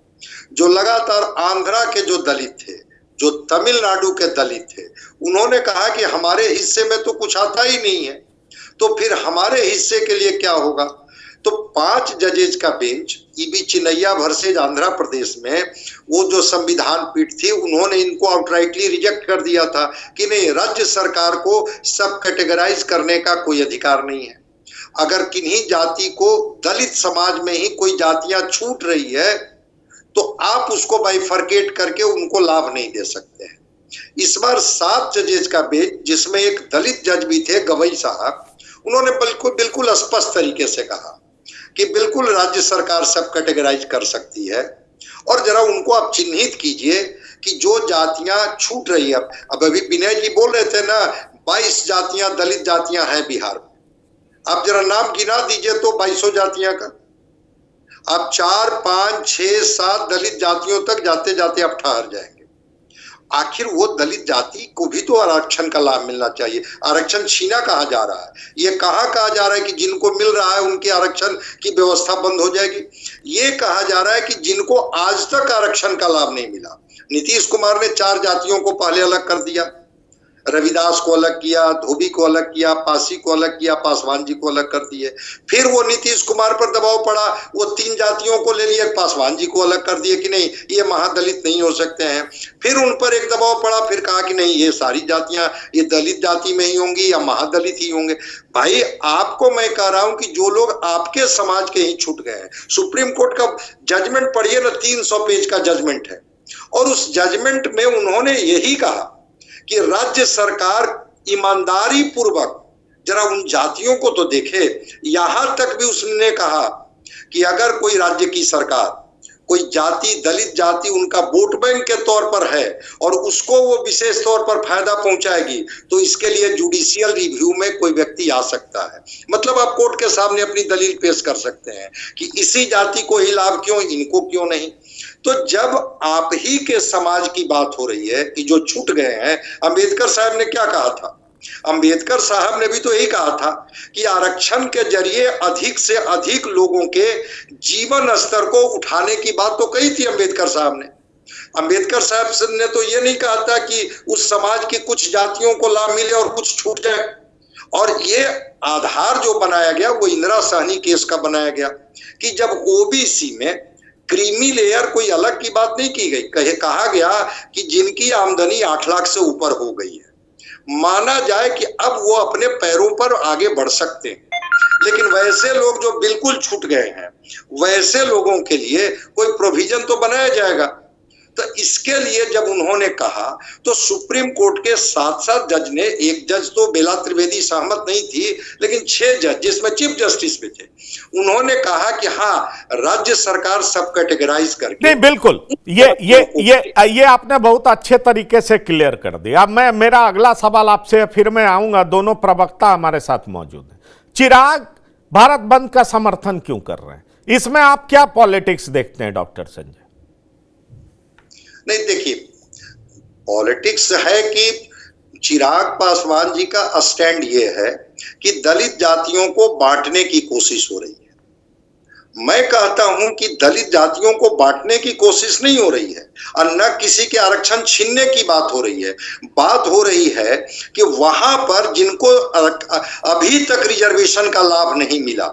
जो लगातार आंध्रा के जो दलित थे जो तमिलनाडु के दलित थे, उन्होंने कहा कि हमारे हिस्से में तो कुछ आता ही नहीं है, तो फिर हमारे हिस्से के लिए क्या होगा। तो 5 जजेज का bench E V Chinnaiah versus Andhra Pradesh में, वो जो संविधान पीठ थी, उन्होंने इनको आउटराइटली रिजेक्ट कर दिया था कि नहीं, राज्य सरकार को सब कैटेगराइज करने का कोई अधिकार नहीं है। अगर किन्हीं जाति को, दलित समाज में ही कोई जातियां छूट रही है, तो आप उसको बाइफरकेट करके उनको लाभ नहीं दे सकते हैं। इस बार 7 जजेज का बेंच, जिसमें एक दलित जज भी थे, गवई साहब, उन्होंने बिल्कुल स्पष्ट तरीके से कहा कि बिल्कुल राज्य सरकार सब कैटेगराइज कर सकती है, और जरा उनको आप चिन्हित कीजिए कि जो जातियां छूट रही है। अब अभी विनय जी बोल रहे थे ना, 22 जातियां दलित जातियां हैं बिहार में, आप जरा नाम गिना दीजिए तो 2200 जातियां का, आप 4, 5, 6, 7 दलित जातियों तक जाते जाते आप ठहर जाएंगे। आखिर वो दलित जाति को भी तो आरक्षण का लाभ मिलना चाहिए। आरक्षण छीना कहा जा रहा है, ये कहा जा रहा है कि जिनको मिल रहा है उनके आरक्षण की व्यवस्था बंद हो जाएगी। ये कहा जा रहा है कि जिनको आज तक आरक्षण का लाभ नहीं मिला, नीतीश कुमार ने 4 जातियों को पहले अलग कर दिया, रविदास को अलग किया, धोबी को अलग किया, पासी को अलग किया, पासवान जी को अलग कर दिए। फिर वो नीतीश कुमार पर दबाव पड़ा, वो 3 जातियों को ले लिया, पासवान जी को अलग कर दिए कि नहीं, ये महादलित नहीं हो सकते हैं। फिर उन पर एक दबाव पड़ा, फिर कहा कि नहीं, ये सारी जातियां ये दलित जाति में ही होंगी या महादलित ही होंगे। भाई, आपको मैं कह रहा हूं कि जो लोग आपके समाज के ही छूट गए हैं, सुप्रीम कोर्ट का जजमेंट पढ़िए ना, 300 पेज का जजमेंट है, और उस जजमेंट में उन्होंने यही कहा कि राज्य सरकार ईमानदारी पूर्वक जरा उन जातियों को तो देखे। यहां तक भी उसने कहा कि अगर कोई राज्य की सरकार कोई जाति, दलित जाति, उनका वोट बैंक के तौर पर है और उसको वो विशेष तौर पर फायदा पहुंचाएगी, तो इसके लिए जुडिशियल रिव्यू में कोई व्यक्ति आ सकता है। मतलब आप कोर्ट के सामने अपनी दलील पेश कर सकते हैं कि इसी जाति को ही लाभ क्यों, इनको क्यों नहीं। तो जब आप ही के समाज की बात हो रही है कि जो छूट गए हैं, अंबेडकर साहब ने क्या कहा था? अंबेडकर साहब ने भी तो यही कहा था कि आरक्षण के जरिए अधिक से अधिक लोगों के जीवन स्तर को उठाने की बात तो कही थी अंबेडकर साहब ने। अंबेडकर साहब ने तो ये नहीं कहा था कि उस समाज की कुछ जातियों को लाभ मिले और कुछ छूट जाए। और ये आधार जो बनाया गया वो इंदिरा सहनी केस का बनाया गया कि जब ओबीसी में क्रीमी लेयर कोई अलग की बात नहीं की गई, कहा गया कि जिनकी आमदनी 8 लाख से ऊपर हो गई है, माना जाए कि अब वो अपने पैरों पर आगे बढ़ सकते हैं। लेकिन वैसे लोग जो बिल्कुल छूट गए हैं, वैसे लोगों के लिए कोई प्रोविजन तो बनाया जाएगा। तो इसके लिए जब उन्होंने कहा तो सुप्रीम कोर्ट के 7 जज ने, एक जज तो बेला त्रिवेदी सहमत नहीं थी, लेकिन 6 जज जिसमें चीफ जस्टिस भी थे, उन्होंने कहा कि हाँ, राज्य सरकार सब कैटेगराइज करके। नहीं, बिल्कुल, ये आपने बहुत अच्छे तरीके से क्लियर कर दिया। अब मेरा अगला सवाल आपसे, फिर मैं आऊंगा, दोनों प्रवक्ता हमारे साथ मौजूद हैं। चिराग भारत बंद का समर्थन क्यों कर रहे हैं? इसमें आप क्या पॉलिटिक्स देखते हैं डॉक्टर संजय? नहीं, देखिए, पॉलिटिक्स है कि चिराग पासवान जी का स्टैंड ये है कि दलित जातियों को बांटने की कोशिश हो रही है। मैं कहता हूं कि दलित जातियों को बांटने की कोशिश नहीं हो रही है और न किसी के आरक्षण छीनने की बात हो रही है। बात हो रही है कि वहां पर जिनको अभी तक रिजर्वेशन का लाभ नहीं मिला,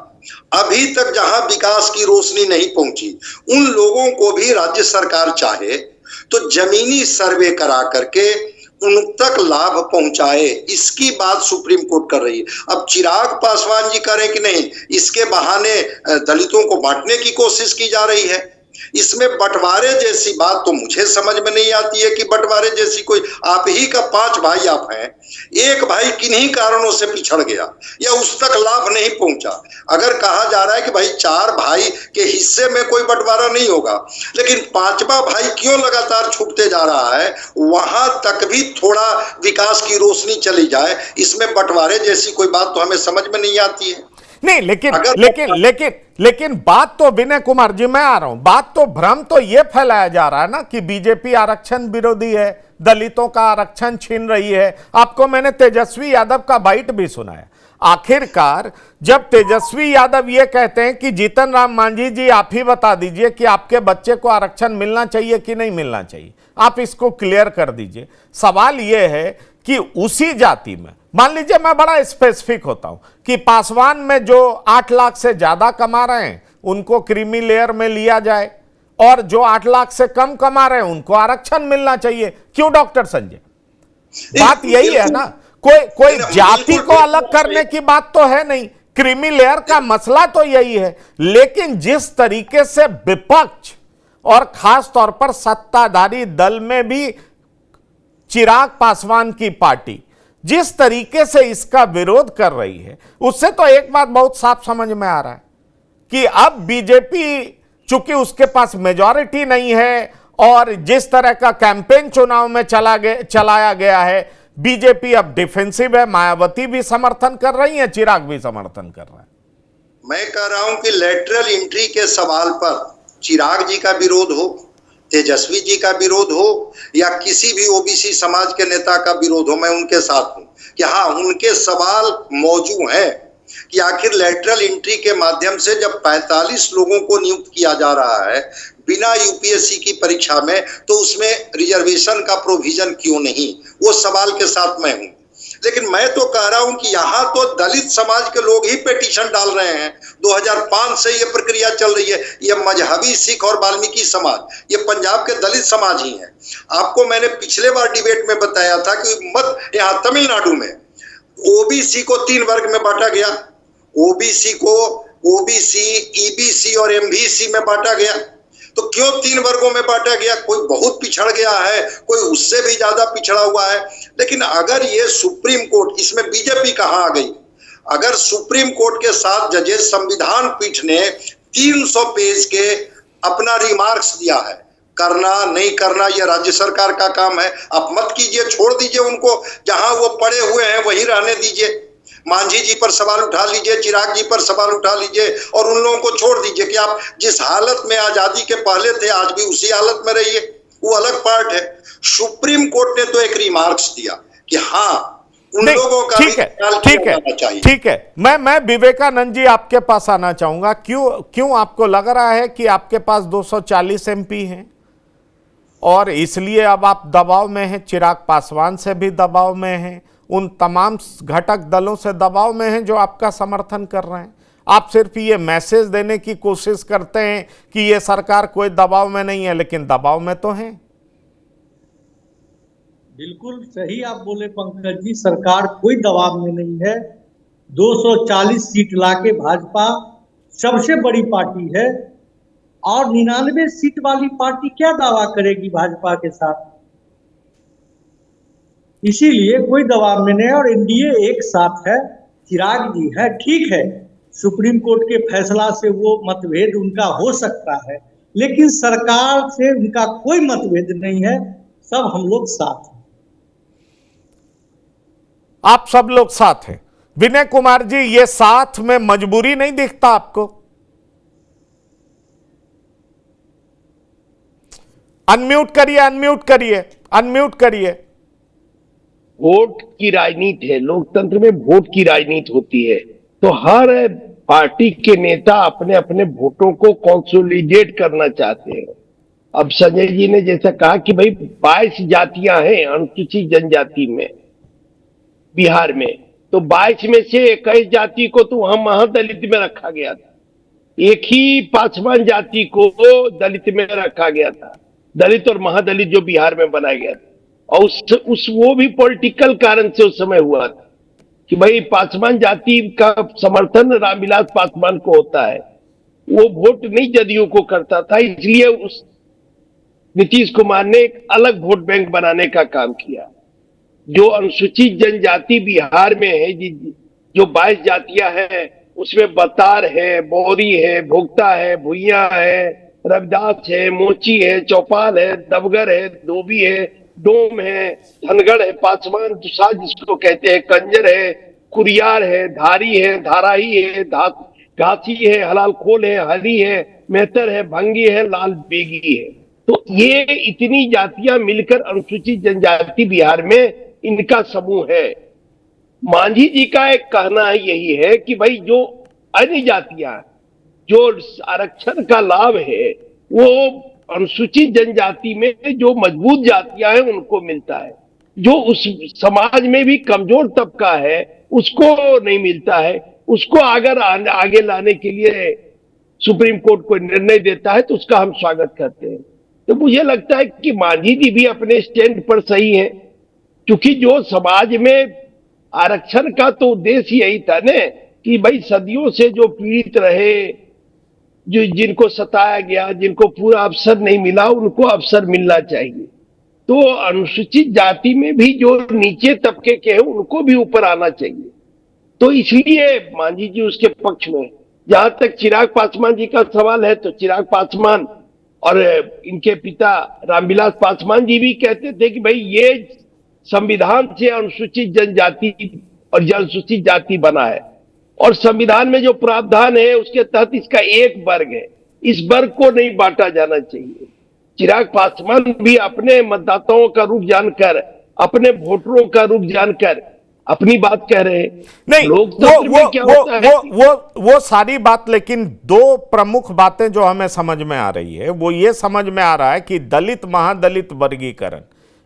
अभी तक जहां विकास की रोशनी नहीं पहुंची, उन लोगों को भी राज्य सरकार चाहे तो जमीनी सर्वे करा करके उन तक लाभ पहुंचाए। इसकी बात सुप्रीम कोर्ट कर रही है। अब चिराग पासवान जी करें कि नहीं, इसके बहाने दलितों को बांटने की कोशिश की जा रही है। इसमें बंटवारे जैसी बात तो मुझे समझ में नहीं आती है कि बंटवारे जैसी कोई, आप ही का 5 भाई आप हैं, एक भाई किन्हीं कारणों से पिछड़ गया या उस तक लाभ नहीं पहुंचा। अगर कहा जा रहा है कि भाई 4 भाई के हिस्से में कोई बंटवारा नहीं होगा, लेकिन 5वां भाई क्यों लगातार छूटते जा रहा है, वहां तक भी थोड़ा विकास की रोशनी चली जाए, इसमें बंटवारे जैसी कोई बात तो हमें समझ में नहीं आती है। नहीं, लेकिन बात तो, विनय कुमार जी मैं आ रहा हूं, बात तो, भ्रम तो यह फैलाया जा रहा है ना कि बीजेपी आरक्षण विरोधी है, दलितों का आरक्षण छीन रही है। आपको मैंने तेजस्वी यादव का बाइट भी सुनाया। आखिरकार जब तेजस्वी यादव ये कहते हैं कि जीतन राम मांझी जी आप ही बता दीजिए कि आपके बच्चे को आरक्षण मिलना चाहिए कि नहीं मिलना चाहिए, आप इसको क्लियर कर दीजिए। सवाल यह है कि उसी जाति में मान लीजिए, मैं बड़ा स्पेसिफिक होता हूं कि पासवान में जो 8 लाख से ज्यादा कमा रहे हैं उनको क्रीमी लेयर में लिया जाए और जो 8 लाख से कम कमा रहे हैं उनको आरक्षण मिलना चाहिए। क्यों डॉक्टर संजय? बात यही है ना, कोई जाति को अलग करने की बात तो है नहीं, क्रीमी लेयर का मसला तो यही है। लेकिन जिस तरीके से विपक्ष और खास तौर पर सत्ताधारी दल में भी चिराग पासवान की पार्टी जिस तरीके से इसका विरोध कर रही है, उससे तो एक बात बहुत साफ समझ में आ रहा है कि अब बीजेपी चूंकि उसके पास मेजॉरिटी नहीं है और जिस तरह का कैंपेन चुनाव में चलाया गया है, बीजेपी अब डिफेंसिव है। मायावती भी समर्थन कर रही है, चिराग भी समर्थन कर रहा है। मैं कह रहा हूं कि लेटरल एंट्री के सवाल पर चिराग जी का विरोध हो, तेजस्वी जी का विरोध हो या किसी भी ओबीसी समाज के नेता का विरोध हो, मैं उनके साथ हूं कि हाँ, उनके सवाल मौजूद हैं कि आखिर लेटरल एंट्री के माध्यम से जब 45 लोगों को नियुक्त किया जा रहा है बिना यूपीएससी की परीक्षा में, तो उसमें रिजर्वेशन का प्रोविजन क्यों नहीं? वो सवाल के साथ मैं हूं। लेकिन मैं तो कह रहा हूं कि यहाँ तो दलित समाज के लोग ही पिटीशन डाल रहे हैं। 2005 से ये प्रक्रिया चल रही है। ये मजहबी सिख और वाल्मीकि समाज, ये पंजाब के दलित समाज ही हैं। आपको मैंने पिछले बार डिबेट में बताया था कि यहाँ तमिलनाडु में ओबीसी को 3 वर्ग में बांटा गया। ओबीसी को ओबीसी, ईबीसी और एमबीसी में बांटा गया। तो क्यों 3 वर्गों में बांटा गया? कोई बहुत पिछड़ गया है, कोई उससे भी ज्यादा पिछड़ा हुआ है। लेकिन अगर ये सुप्रीम कोर्ट, इसमें बीजेपी कहाँ आ गई? अगर सुप्रीम कोर्ट के 7 जजेस संविधान पीठ ने 300 पेज के अपना रिमार्क्स दिया है, करना नहीं करना ये राज्य सरकार का काम है। आप मत कीजिए, छोड़ दीजिए उनको, जहां वो पड़े हुए हैं वहीं रहने दीजिए। मांझी जी पर सवाल उठा लीजिए, चिराग जी पर सवाल उठा लीजिए और उन लोगों को छोड़ दीजिए कि आप जिस हालत में आजादी के पहले थे आज भी उसी हालत में रहिए, वो अलग पार्ट है। सुप्रीम कोर्ट ने तो एक रिमार्क्स दिया कि हाँ, उन लोगों का ठीक है, ठीक है। मैं विवेकानंद जी आपके पास आना चाहूंगा। क्यों आपको लग रहा है कि आपके पास 240 एमपी हैं और इसलिए अब आप दबाव में हैं? चिराग पासवान से भी दबाव में हैं, उन तमाम घटक दलों से दबाव में हैं जो आपका समर्थन कर रहे हैं। आप सिर्फ ये मैसेज देने की कोशिश करते हैं कि ये सरकार कोई दबाव में नहीं है, लेकिन दबाव में तो है। बिल्कुल सही आप बोले पंकज जी, सरकार कोई दबाव में नहीं है। 240 सीट लाके भाजपा सबसे बड़ी पार्टी है और 99 सीट वाली पार्टी क्या दावा करेगी भाजपा के साथ? इसीलिए कोई दबाव में नहीं है और एनडीए एक साथ है। चिराग जी है, ठीक है, सुप्रीम कोर्ट के फैसला से वो मतभेद उनका हो सकता है, लेकिन सरकार से उनका कोई मतभेद नहीं है। सब हम लोग साथ हैं। आप सब लोग साथ हैं। विनय कुमार जी, ये साथ में मजबूरी नहीं दिखता आपको? अनम्यूट करिए, अनम्यूट करिए, अनम्यूट करिए। वोट की राजनीति है, लोकतंत्र में वोट की राजनीति होती है, तो हर पार्टी के नेता अपने अपने वोटों को कंसोलिडेट करना चाहते हैं। अब संजय जी ने जैसा कहा कि भाई 22 जातियां हैं अनुसूचित जनजाति में बिहार में, तो 22 में से 21 जाति को तो हम महादलित में रखा गया था, एक ही पासवान जाति को दलित में रखा गया था, दलित और महादलित जो बिहार में बनाया गया था। और वो भी पॉलिटिकल कारण से उस समय हुआ था कि भाई पासवान जाति का समर्थन रामविलास पासवान को होता है, वो वोट नहीं जदयू को करता था, इसलिए उस नीतीश कुमार ने एक अलग वोट बैंक बनाने का काम किया। जो अनुसूचित जनजाति बिहार में है, जो 22 जातियां हैं, उसमें बतार है, बोरी है, भोक्ता है, भुइया है, रविदास है, मोची है, चौपाल है, दबगर है, धोबी है, डोम है, धनगढ़ है, पासवान दुसाध जिसको कहते हैं, कंजर है, कुरियार है, धारी है, धाराही है, घासी है, हलाल खोल है, हरी है, मेहतर है, भंगी है, लाल बेगी है। तो ये इतनी जातियां मिलकर अनुसूचित जनजाति बिहार में इनका समूह है। मांझी जी का एक कहना है यही है कि भाई जो अन्य जातियां, जो आरक्षण का लाभ है वो अनुसूचित जनजाति में जो मजबूत जातियां हैं उनको मिलता है, जो उस समाज में भी कमजोर तबका है उसको नहीं मिलता है। उसको अगर आगे लाने के लिए सुप्रीम कोर्ट को निर्णय देता है तो उसका हम स्वागत करते हैं। तो मुझे लगता है कि मांझी जी भी अपने स्टैंड पर सही है, क्योंकि जो समाज में आरक्षण का तो उद्देश्य यही था न कि भाई सदियों से जो पीड़ित रहे, जो जिनको सताया गया, जिनको पूरा अवसर नहीं मिला, उनको अवसर मिलना चाहिए। तो अनुसूचित जाति में भी जो नीचे तबके के हैं उनको भी ऊपर आना चाहिए। तो इसलिए मांझी जी उसके पक्ष में। जहां तक चिराग पासवान जी का सवाल है तो चिराग पासवान और इनके पिता रामविलास पासवान जी भी कहते थे कि भाई ये संविधान से अनुसूचित जनजाति और अनुसूचित जाति बना है और संविधान में जो प्रावधान है उसके तहत इसका एक वर्ग है, इस वर्ग को नहीं बांटा जाना चाहिए। चिराग पासवान भी अपने मतदाताओं का रुख जानकर, अपने वोटरों का रुख जानकर अपनी बात कह रहे हैं। नहीं, लोकतंत्र में क्या होता है? वो सारी बात, लेकिन दो प्रमुख बातें जो हमें समझ में आ रही है वो ये समझ में आ रहा है कि दलित महादलित वर्गीकरण,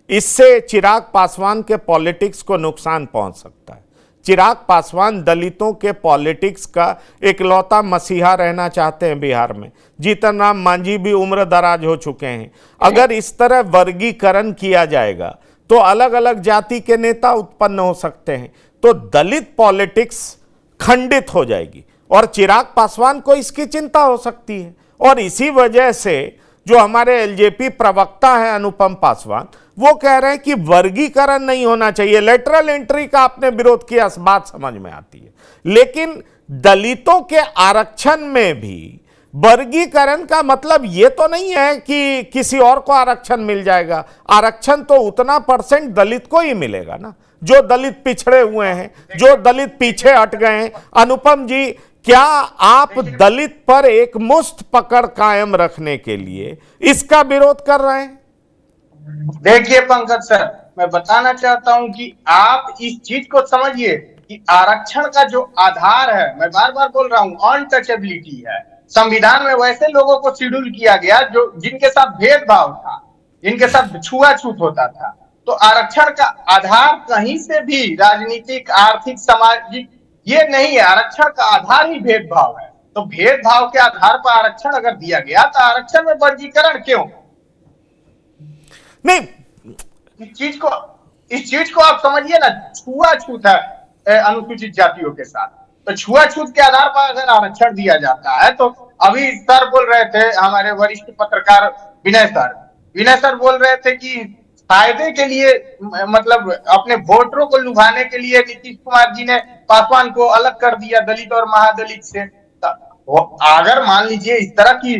इससे चिराग पासवान के पॉलिटिक्स को नुकसान पहुंच सकता है। चिराग पासवान दलितों के पॉलिटिक्स का इकलौता मसीहा रहना चाहते हैं बिहार में। जीतन राम मांझी भी उम्र दराज हो चुके हैं। अगर इस तरह वर्गीकरण किया जाएगा तो अलग अलग जाति के नेता उत्पन्न हो सकते हैं, तो दलित पॉलिटिक्स खंडित हो जाएगी और चिराग पासवान को इसकी चिंता हो सकती है। और इसी वजह से जो हमारे एलजेपी प्रवक्ता हैं अनुपम पासवान, वो कह रहे हैं कि वर्गीकरण नहीं होना चाहिए। लेटरल एंट्री का आपने विरोध किया, बात समझ में आती है, लेकिन दलितों के आरक्षण में भी वर्गीकरण का मतलब ये तो नहीं है कि किसी और को आरक्षण मिल जाएगा। आरक्षण तो उतना % दलित को ही मिलेगा ना, जो दलित पिछड़े हुए हैं, जो दलित पीछे हट गए हैं। अनुपम जी, क्या आप दलित पर एक मुश्त पकड़ कायम रखने के लिए इसका विरोध कर रहे हैं? देखिए पंकज सर, मैं बताना चाहता हूं कि आप इस चीज को समझिए कि आरक्षण का जो आधार है, मैं बार बार बोल रहा हूं, अनटचेबिलिटी है। संविधान में वैसे लोगों को शेड्यूल किया गया जो जिनके साथ भेदभाव था, जिनके साथ छुआछूत होता था। तो आरक्षण का आधार कहीं से भी राजनीतिक, आर्थिक, सामाजिक ये नहीं है। आरक्षण का आधार ही भेदभाव है। तो भेदभाव के आधार पर आरक्षण अगर दिया गया तो आरक्षण में वर्गीकरण क्यों? नहीं, इस चीज को आप समझिए ना, छुआछूत है अनुसूचित जातियों के साथ। तो छुआछूत के आधार पर अगर आरक्षण दिया जाता है तो अभी सर बोल रहे थे, हमारे वरिष्ठ पत्रकार विनय सर बोल रहे थे कि फायदे के लिए, मतलब अपने वोटरों को लुभाने के लिए नीतीश कुमार जी ने पासवान को अलग कर दिया दलित और महादलित से। अगर मान लीजिए इस तरह की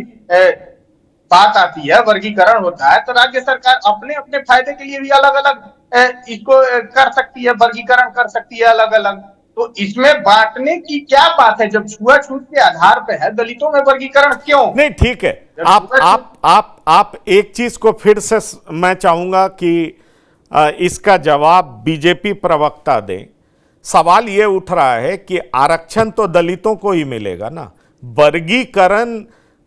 बात आती है, वर्गीकरण होता है, तो राज्य सरकार अपने अपने फायदे के लिए भी अलग अलग इसको कर सकती है, वर्गीकरण कर सकती है अलग अलग। तो इसमें बांटने की क्या बात है? जब छुआछूत के आधार पे है, दलितों में वर्गीकरण क्यों? नहीं, ठीक है। आप एक चीज को फिर से मैं चाहूंगा कि इसका जवाब बीजेपी प्रवक्ता दें। सवाल ये उठ रहा है कि आरक्षण तो दलितों को ही मिलेगा ना। वर्गीकरण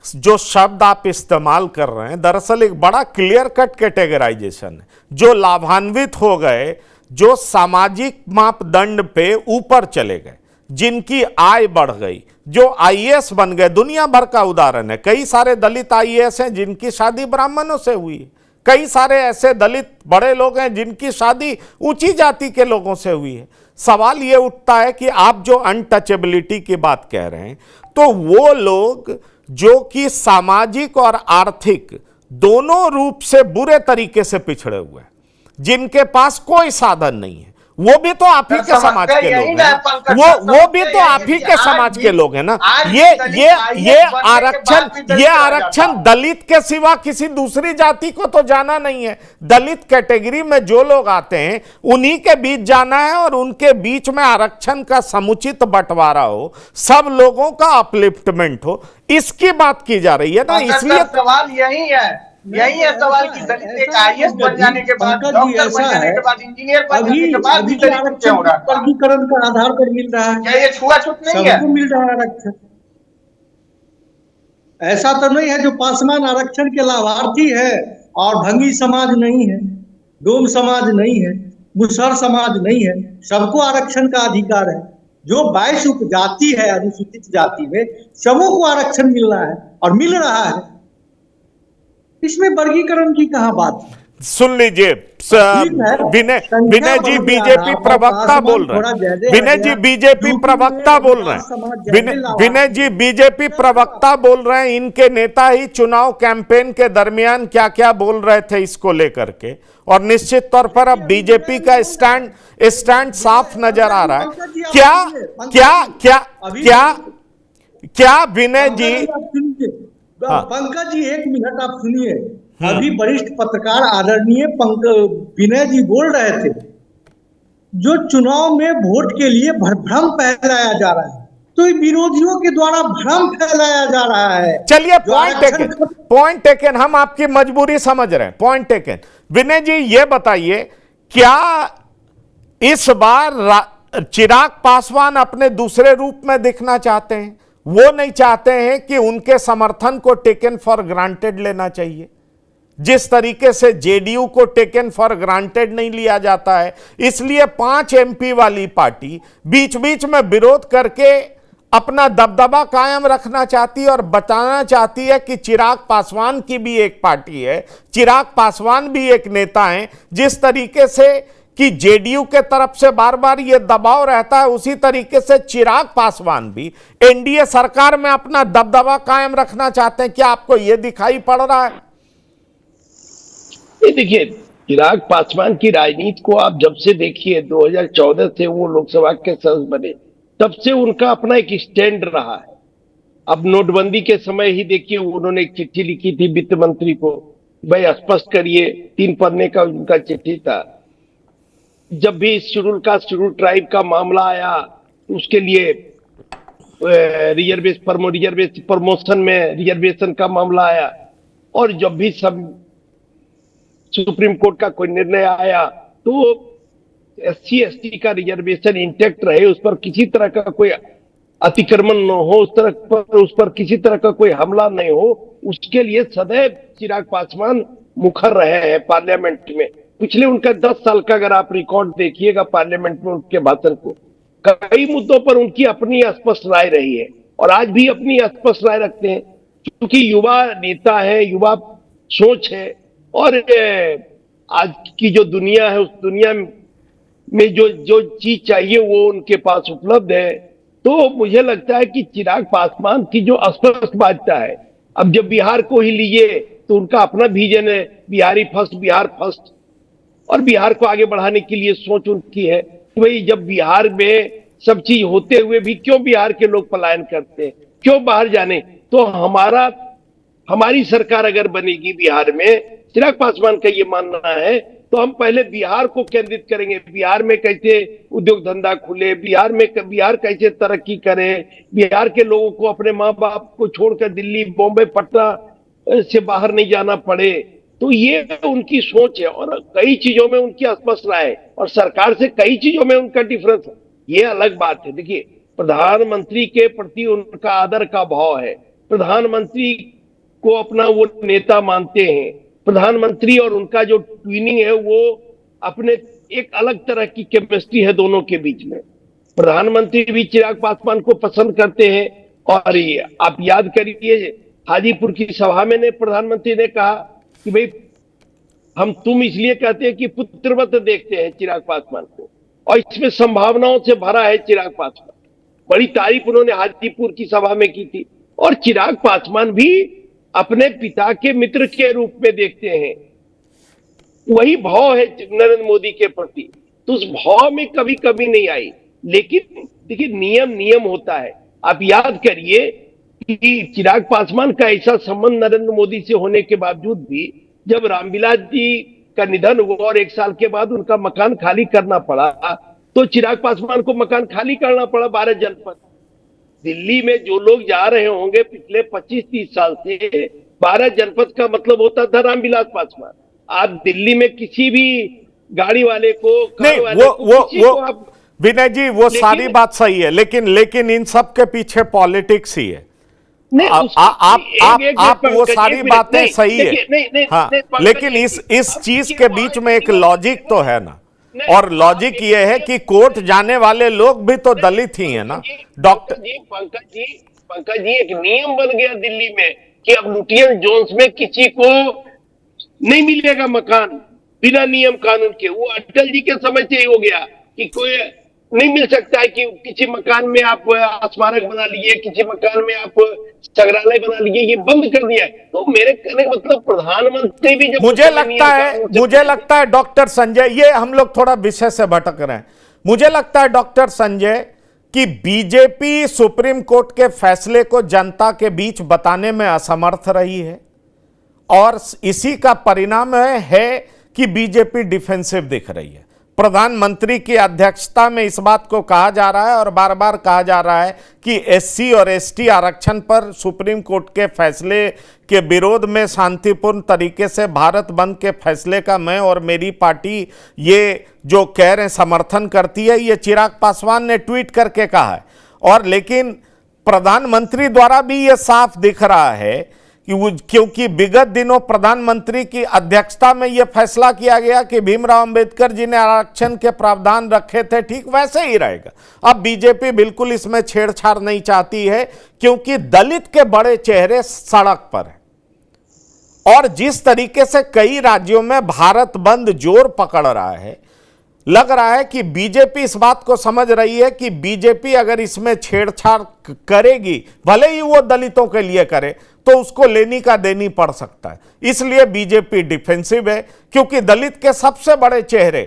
जो शब्द आप इस्तेमाल कर रहे हैं, दरअसल एक बड़ा क्लियर कट कैटेगराइजेशन है। जो लाभान्वित हो गए, जो सामाजिक मापदंड पे ऊपर चले गए, जिनकी आय बढ़ गई, जो आईएएस बन गए, दुनिया भर का उदाहरण है। कई सारे दलित आईएएस हैं जिनकी शादी ब्राह्मणों से हुई है। कई सारे ऐसे दलित बड़े लोग हैं जिनकी शादी ऊंची जाति के लोगों से हुई है। सवाल ये उठता है कि आप जो अनटचेबिलिटी की बात कह रहे हैं, तो वो लोग जो कि सामाजिक और आर्थिक दोनों रूप से बुरे तरीके से पिछड़े हुए हैं, जिनके पास कोई साधन नहीं है, वो भी तो आप ही के समाज के लोग हैं ना। वो भी तो आप ही के समाज के लोग हैं ना। ये आरक्षण दलित के सिवा किसी दूसरी जाति को तो जाना नहीं है। दलित कैटेगरी में जो लोग आते हैं उन्हीं के बीच जाना है और उनके बीच में आरक्षण का समुचित बंटवारा हो, सब लोगों का अपलिफ्टमेंट हो, इसकी बात की जा रही है ना। इसलिए सवाल यही है यही है सवाल कि दलित एक आईएएस बन जाने के बाद, पंकज जी, डॉक्टर बन ऐसा जाने है के बाद, इंजीनियर बन अभी जाने के बाद भी अभी के दलित को आरक्षण क्यों रखा? वर्गीकरण का आधार पर मिल रहा है, क्या ये छुआछूत नहीं है? सबको मिल रहा है आरक्षण। ऐसा तो नहीं है जो पासवान आरक्षण के लाभार्थी है और भंगी समाज नहीं है, डोम समाज नहीं है, मुसहर समाज नहीं है, सबको आरक्षण का अधिकार है। जो 22 उपजाति है अनुसूचित जाति में, सबों को आरक्षण मिल रहा है और मिल रहा है। इसमें वर्गीकरण की कहाँ बात है? सुन लीजिए, ठीक है, विनय संख्या विनय जी बढ़ गया, बीजेपी आधार प्रवक्ता पासवान बोल रहे थोड़ा हैं। ज्यादा आ विनय जी गया। बीजेपी यूपी प्रवक्ता में बोल रहे आदिवासी समाज हैं। ज्यादा विनय लाभार्थी जी बीजेपी प्रवक्ता बोल रहे हैं। इनके नेता ही चुनाव कैंपेन के दरमियान क्या क्या बोल रहे थे इसको लेकर के, और निश्चित तौर पर अब बीजेपी का स्टैंड साफ नजर आ रहा है। क्या क्या क्या क्या क्या विनय जी, हाँ। पंकज जी, एक मिनट आप सुनिए। अभी वरिष्ठ पत्रकार आदरणीय विनय जी बोल रहे थे, जो चुनाव में वोट के लिए भ्रम फैलाया जा रहा है, तो विरोधियों के द्वारा भ्रम फैलाया जा रहा है। चलिए, पॉइंट टेकन, हम आपकी मजबूरी समझ रहे हैं, पॉइंट टेकन। विनय जी ये बताइए, क्या इस बार चिराग पासवान अपने दूसरे रूप में दिखना चाहते हैं? वो नहीं चाहते हैं कि उनके समर्थन को टेकन फॉर ग्रांटेड लेना चाहिए, जिस तरीके से जेडीयू को टेकन फॉर ग्रांटेड नहीं लिया जाता है। इसलिए 5 एमपी वाली पार्टी बीच बीच में विरोध करके अपना दबदबा कायम रखना चाहती है और बताना चाहती है कि चिराग पासवान की भी एक पार्टी है, चिराग पासवान भी एक नेता हैं। जिस तरीके से कि जेडीयू के तरफ से बार बार यह दबाव रहता है, उसी तरीके से चिराग पासवान भी एनडीए सरकार में अपना दबदबा कायम रखना चाहते हैं। क्या आपको यह दिखाई पड़ रहा है? देखिए, चिराग पासवान की राजनीति को आप जब से देखिए, 2014 से वो लोकसभा के सदस्य बने, तब से उनका अपना एक स्टैंड रहा है। अब नोटबंदी के समय ही देखिए, उन्होंने एक चिट्ठी लिखी थी वित्त मंत्री को, भाई स्पष्ट करिए, 3 पन्ने का उनका चिट्ठी था। जब भी शेड्यूल कास्ट शेड्यूल ट्राइब का मामला आया, उसके लिए रिजर्वेशन प्रमोशन में रिजर्वेशन का मामला आया, और जब भी सब सुप्रीम कोर्ट का कोई निर्णय आया, तो SC ST का रिजर्वेशन इंटैक्ट रहे, उस पर किसी तरह का कोई अतिक्रमण न हो, उस पर किसी तरह का कोई हमला नहीं हो, उसके लिए सदैव चिराग पासवान मुखर रहे हैं पार्लियामेंट में। पिछले उनका 10 साल का अगर आप रिकॉर्ड देखिएगा पार्लियामेंट में उनके भाषण को, कई मुद्दों पर उनकी अपनी स्पष्ट राय रही है, और आज भी अपनी स्पष्ट राय रखते हैं, क्योंकि युवा नेता है, युवा सोच है, और आज की जो दुनिया है, उस दुनिया में जो चीज चाहिए वो उनके पास उपलब्ध है। तो मुझे लगता है कि चिराग पासवान की जो स्पष्ट बात है, अब जब बिहार को ही लीजिए तो उनका अपना विजन है, बिहारी फर्स्ट, बिहार फर्स्ट, और बिहार को आगे बढ़ाने के लिए सोच उनकी है कि भाई जब बिहार में सब चीज होते हुए भी क्यों बिहार के लोग पलायन करते हैं, क्यों बाहर जाने। तो हमारी सरकार अगर बनेगी बिहार में, चिराग पासवान का ये मानना है, तो हम पहले बिहार को केंद्रित करेंगे, बिहार में कैसे उद्योग धंधा खुले, बिहार कैसे तरक्की करे, बिहार के लोगों को अपने माँ बाप को छोड़कर दिल्ली, बॉम्बे, पटना से बाहर नहीं जाना पड़े। तो ये उनकी सोच है, और कई चीजों में उनकी स्पष्ट राय है, और सरकार से कई चीजों में उनका डिफरेंस है, ये अलग बात है। देखिए, प्रधानमंत्री के प्रति उनका आदर का भाव है, प्रधानमंत्री को अपना वो नेता मानते हैं, प्रधानमंत्री और उनका जो ट्विनिंग है वो अपने एक अलग तरह की केमिस्ट्री है दोनों के बीच में। प्रधानमंत्री भी चिराग पासवान को पसंद करते हैं, और आप याद करिए हाजीपुर की सभा में प्रधानमंत्री ने कहा कि भाई तुम इसलिए कहते हैं कि पुत्रवत देखते हैं चिराग पासवान को, और इसमें संभावनाओं से भरा है चिराग पासवान। बड़ी तारीफ उन्होंने हाजीपुर की सभा में की थी, और चिराग पासवान भी अपने पिता के मित्र के रूप में देखते हैं। वही भाव है नरेंद्र मोदी के प्रति, तो उस भाव में कभी कभी नहीं आई। लेकिन देखिए, नियम होता है। आप याद करिए कि चिराग पासवान का ऐसा संबंध नरेंद्र मोदी से होने के बावजूद भी, जब रामविलास जी का निधन हुआ और 1 साल के बाद उनका मकान खाली करना पड़ा, तो चिराग पासवान को मकान खाली करना पड़ा 12 जनपद। दिल्ली में जो लोग जा रहे होंगे पिछले 25-30 साल से, 12 जनपद का मतलब होता था रामविलास पासवान। आप दिल्ली में किसी भी गाड़ी वाले को, कार नहीं, वाले को, किसी को आप, विनय जी वो सारी बात सही है, लेकिन इन सब के पीछे पॉलिटिक्स ही है। नहीं, आप वो सारी बातें सही है, हाँ, लेकिन इस चीज के बीच में एक लॉजिक तो है ना, और लॉजिक ये है कि कोर्ट जाने वाले लोग भी तो दलित ही है ना डॉक्टर जी। पंकज जी एक नियम बन गया दिल्ली में कि अब लुटियन जोन्स में किसी को नहीं मिलेगा मकान बिना नियम कानून के। वो अटल जी के समय से ही हो गया कि कोई नहीं मिल सकता है कि किसी मकान में आप स्मारक बना लीजिए, किसी मकान में आप संग्रहालय बना लीजिए, ये बंद कर दिया है। तो मेरे कहने का मतलब प्रधानमंत्री भी जब मुझे लगता है डॉक्टर संजय, ये हम लोग थोड़ा विषय से भटक रहे हैं। मुझे लगता है डॉक्टर संजय कि बीजेपी सुप्रीम कोर्ट के फैसले को जनता के बीच बताने में असमर्थ रही है, और इसी का परिणाम है कि बीजेपी डिफेंसिव दिख रही है। प्रधानमंत्री की अध्यक्षता में इस बात को कहा जा रहा है और बार बार कहा जा रहा है कि एससी और एसटी आरक्षण पर सुप्रीम कोर्ट के फैसले के विरोध में शांतिपूर्ण तरीके से भारत बंद के फैसले का मैं और मेरी पार्टी ये जो कह रहे हैं समर्थन करती है। ये चिराग पासवान ने ट्वीट करके कहा है, और लेकिन प्रधानमंत्री द्वारा भी ये साफ दिख रहा है क्योंकि विगत दिनों प्रधानमंत्री की अध्यक्षता में यह फैसला किया गया कि भीमराव अंबेडकर जी ने आरक्षण के प्रावधान रखे थे, ठीक वैसे ही रहेगा। अब बीजेपी बिल्कुल इसमें छेड़छाड़ नहीं चाहती है, क्योंकि दलित के बड़े चेहरे सड़क पर हैं, और जिस तरीके से कई राज्यों में भारत बंद जोर पकड़ रहा है, लग रहा है कि बीजेपी इस बात को समझ रही है कि बीजेपी अगर इसमें छेड़छाड़ करेगी, भले ही वो दलितों के लिए करे, तो उसको लेनी का देनी पड़ सकता है। इसलिए बीजेपी डिफेंसिव है, क्योंकि दलित के सबसे बड़े चेहरे,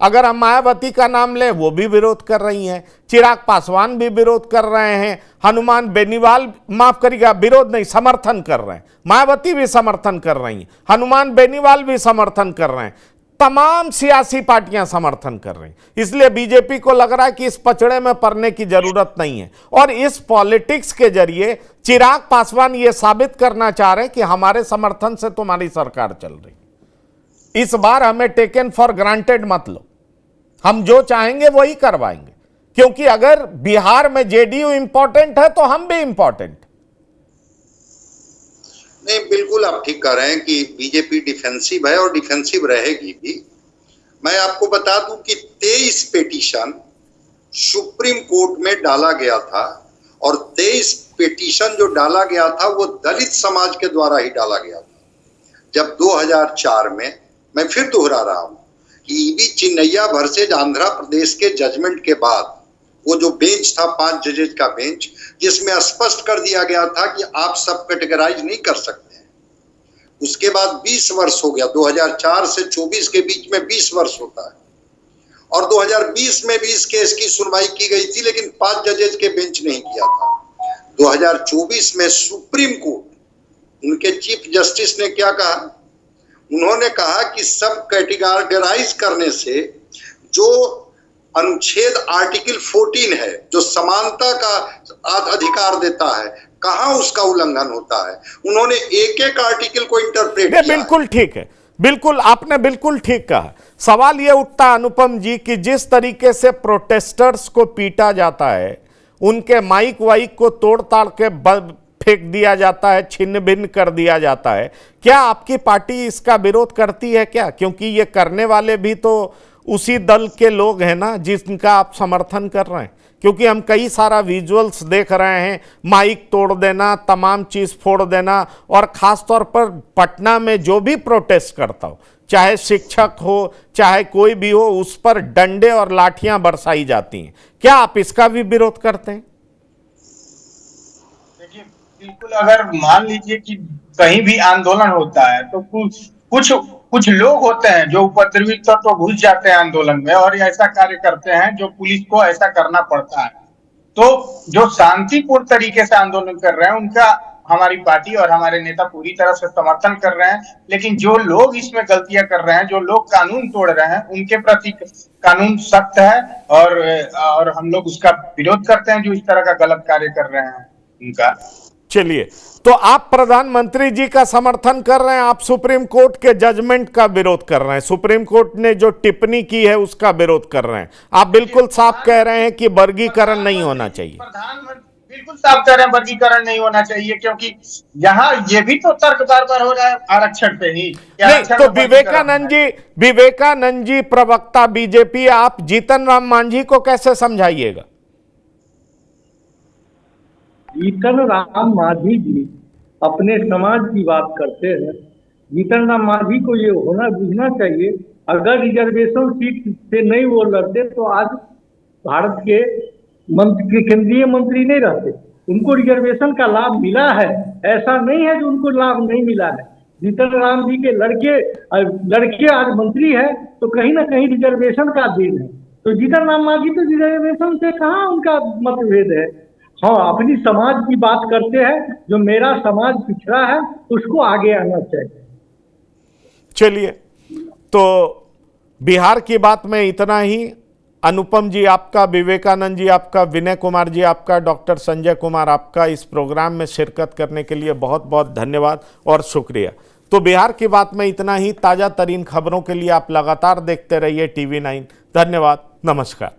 अगर हम मायावती का नाम लें, वो भी विरोध कर रही हैं, चिराग पासवान भी विरोध कर रहे हैं, हनुमान बेनीवाल, माफ करिएगा, विरोध नहीं, समर्थन कर रहे हैं, मायावती भी समर्थन कर रही हैं, हनुमान बेनीवाल भी समर्थन कर रहे हैं, तमाम सियासी पार्टियां समर्थन कर रही हैं। इसलिए बीजेपी को लग रहा है कि इस पचड़े में पड़ने की जरूरत नहीं है, और इस पॉलिटिक्स के जरिए चिराग पासवान ये साबित करना चाह रहे हैं कि हमारे समर्थन से तुम्हारी सरकार चल रही। इस बार हमें टेकन फॉर ग्रांटेड मत लो, हम जो चाहेंगे वही करवाएंगे, क्योंकि अगर बिहार में जेडीयू इंपॉर्टेंट है तो हम भी इंपॉर्टेंट। नहीं, बिल्कुल आप ठीक कह रहे हैं कि बीजेपी डिफेंसिव है और डिफेंसिव रहेगी भी। मैं आपको बता दूं कि 23 पिटीशन सुप्रीम कोर्ट में डाला गया था, और 23 पिटीशन जो डाला गया था वो दलित समाज के द्वारा ही डाला गया था। जब 2004 में, मैं फिर दोहरा रहा हूं कि ईवी चिन्नैया वर्सेज आंध्र प्रदेश के जजमेंट के बाद वो जो बेंच था, 5 जजेज का बेंच, जिसमें स्पष्ट कर दिया गया था कि आप सब कैटेगराइज नहीं कर सकते हैं। उसके बाद 20 वर्ष हो गया, 2004 से 24 के बीच में 20 वर्ष होता है, और 2020 में भी इस केस की सुनवाई की गई थी, लेकिन 5 जजेज के बेंच नहीं किया था। 2024 में सुप्रीम कोर्ट, उनके चीफ जस्टिस ने क्या कहा? उन्होंने कहा कि सब कैटेगराइज करने से जो अनुच्छेद आर्टिकल 14 है, जो समानता का अधिकार देता है, कहां उसका उल्लंघन होता है। उन्होंने एक एक आर्टिकल को इंटरप्रेट किया। बिल्कुल ठीक है, बिल्कुल आपने बिल्कुल ठीक कहा। सवाल यह उठता अनुपम जी कि जिस तरीके से प्रोटेस्टर्स को पीटा जाता है, उनके माइक वाइक को तोड़ ताड़ के फेंक दिया जाता है, छिन्न भिन्न कर दिया जाता है, क्या आपकी पार्टी इसका विरोध करती है क्या? क्योंकि ये करने वाले भी तो उसी दल के लोग हैं ना जिनका आप समर्थन कर रहे हैं। क्योंकि हम कई सारा विजुअल्स देख रहे हैं, माइक तोड़ देना, तमाम चीज फोड़ देना, और खास तौर पर पटना में जो भी प्रोटेस्ट करता हो, चाहे शिक्षक हो चाहे कोई भी हो, उस पर डंडे और लाठियां बरसाई जाती हैं। क्या आप इसका भी विरोध करते हैं? देखिए, बिल्कुल, अगर मान लीजिए कि कहीं भी आंदोलन होता है तो कुछ लोग होते हैं जो उपद्रवी तत्व घुस जाते हैं आंदोलन में और ऐसा कार्य करते हैं जो पुलिस को ऐसा करना पड़ता है। तो जो शांतिपूर्ण तरीके से आंदोलन कर रहे हैं उनका हमारी पार्टी और हमारे नेता पूरी तरह से समर्थन कर रहे हैं, लेकिन जो लोग इसमें गलतियां कर रहे हैं, जो लोग कानून तोड़ रहे हैं, उनके प्रति कानून सख्त है और हम लोग उसका विरोध करते हैं जो इस तरह का गलत कार्य कर रहे हैं उनका। चलिए, तो आप प्रधानमंत्री जी का समर्थन कर रहे हैं, आप सुप्रीम कोर्ट के जजमेंट का विरोध कर रहे हैं, सुप्रीम कोर्ट ने जो टिप्पणी की है उसका विरोध कर रहे हैं। आप बिल्कुल साफ कह रहे हैं कि वर्गीकरण नहीं होना चाहिए। प्रधानमंत्री बिल्कुल साफ कह रहे हैं वर्गीकरण नहीं होना चाहिए, क्योंकि यहाँ ये भी तो तर्क बार बार हो रहा है आरक्षण पे ही। नहीं तो विवेकानंद जी प्रवक्ता बीजेपी, आप जीतन राम मांझी को कैसे समझाइएगा? जीतन राम मांझी जी अपने समाज की बात करते हैं। जीतन राम मांझी को ये होना बुझना चाहिए, अगर रिजर्वेशन सीट से नहीं वो लड़ते तो आज भारत के केंद्रीय मंत्री नहीं रहते। उनको रिजर्वेशन का लाभ मिला है, ऐसा नहीं है जो उनको लाभ नहीं मिला है। जीतन राम जी के लड़के आज मंत्री है तो कहीं ना कहीं रिजर्वेशन का दिन है। तो जीतन राम मांझी तो रिजर्वेशन से कहाँ उनका मतभेद है। हाँ, अपनी समाज की बात करते हैं, जो मेरा समाज पिछड़ा है उसको आगे आना चाहिए। चलिए, तो बिहार की बात में इतना ही। अनुपम जी आपका, विवेकानंद जी आपका, विनय कुमार जी आपका, डॉक्टर संजय कुमार आपका इस प्रोग्राम में शिरकत करने के लिए बहुत बहुत धन्यवाद और शुक्रिया। तो बिहार की बात में इतना ही। ताज़ा तरीन खबरों के लिए आप लगातार देखते रहिए TV9। धन्यवाद, नमस्कार।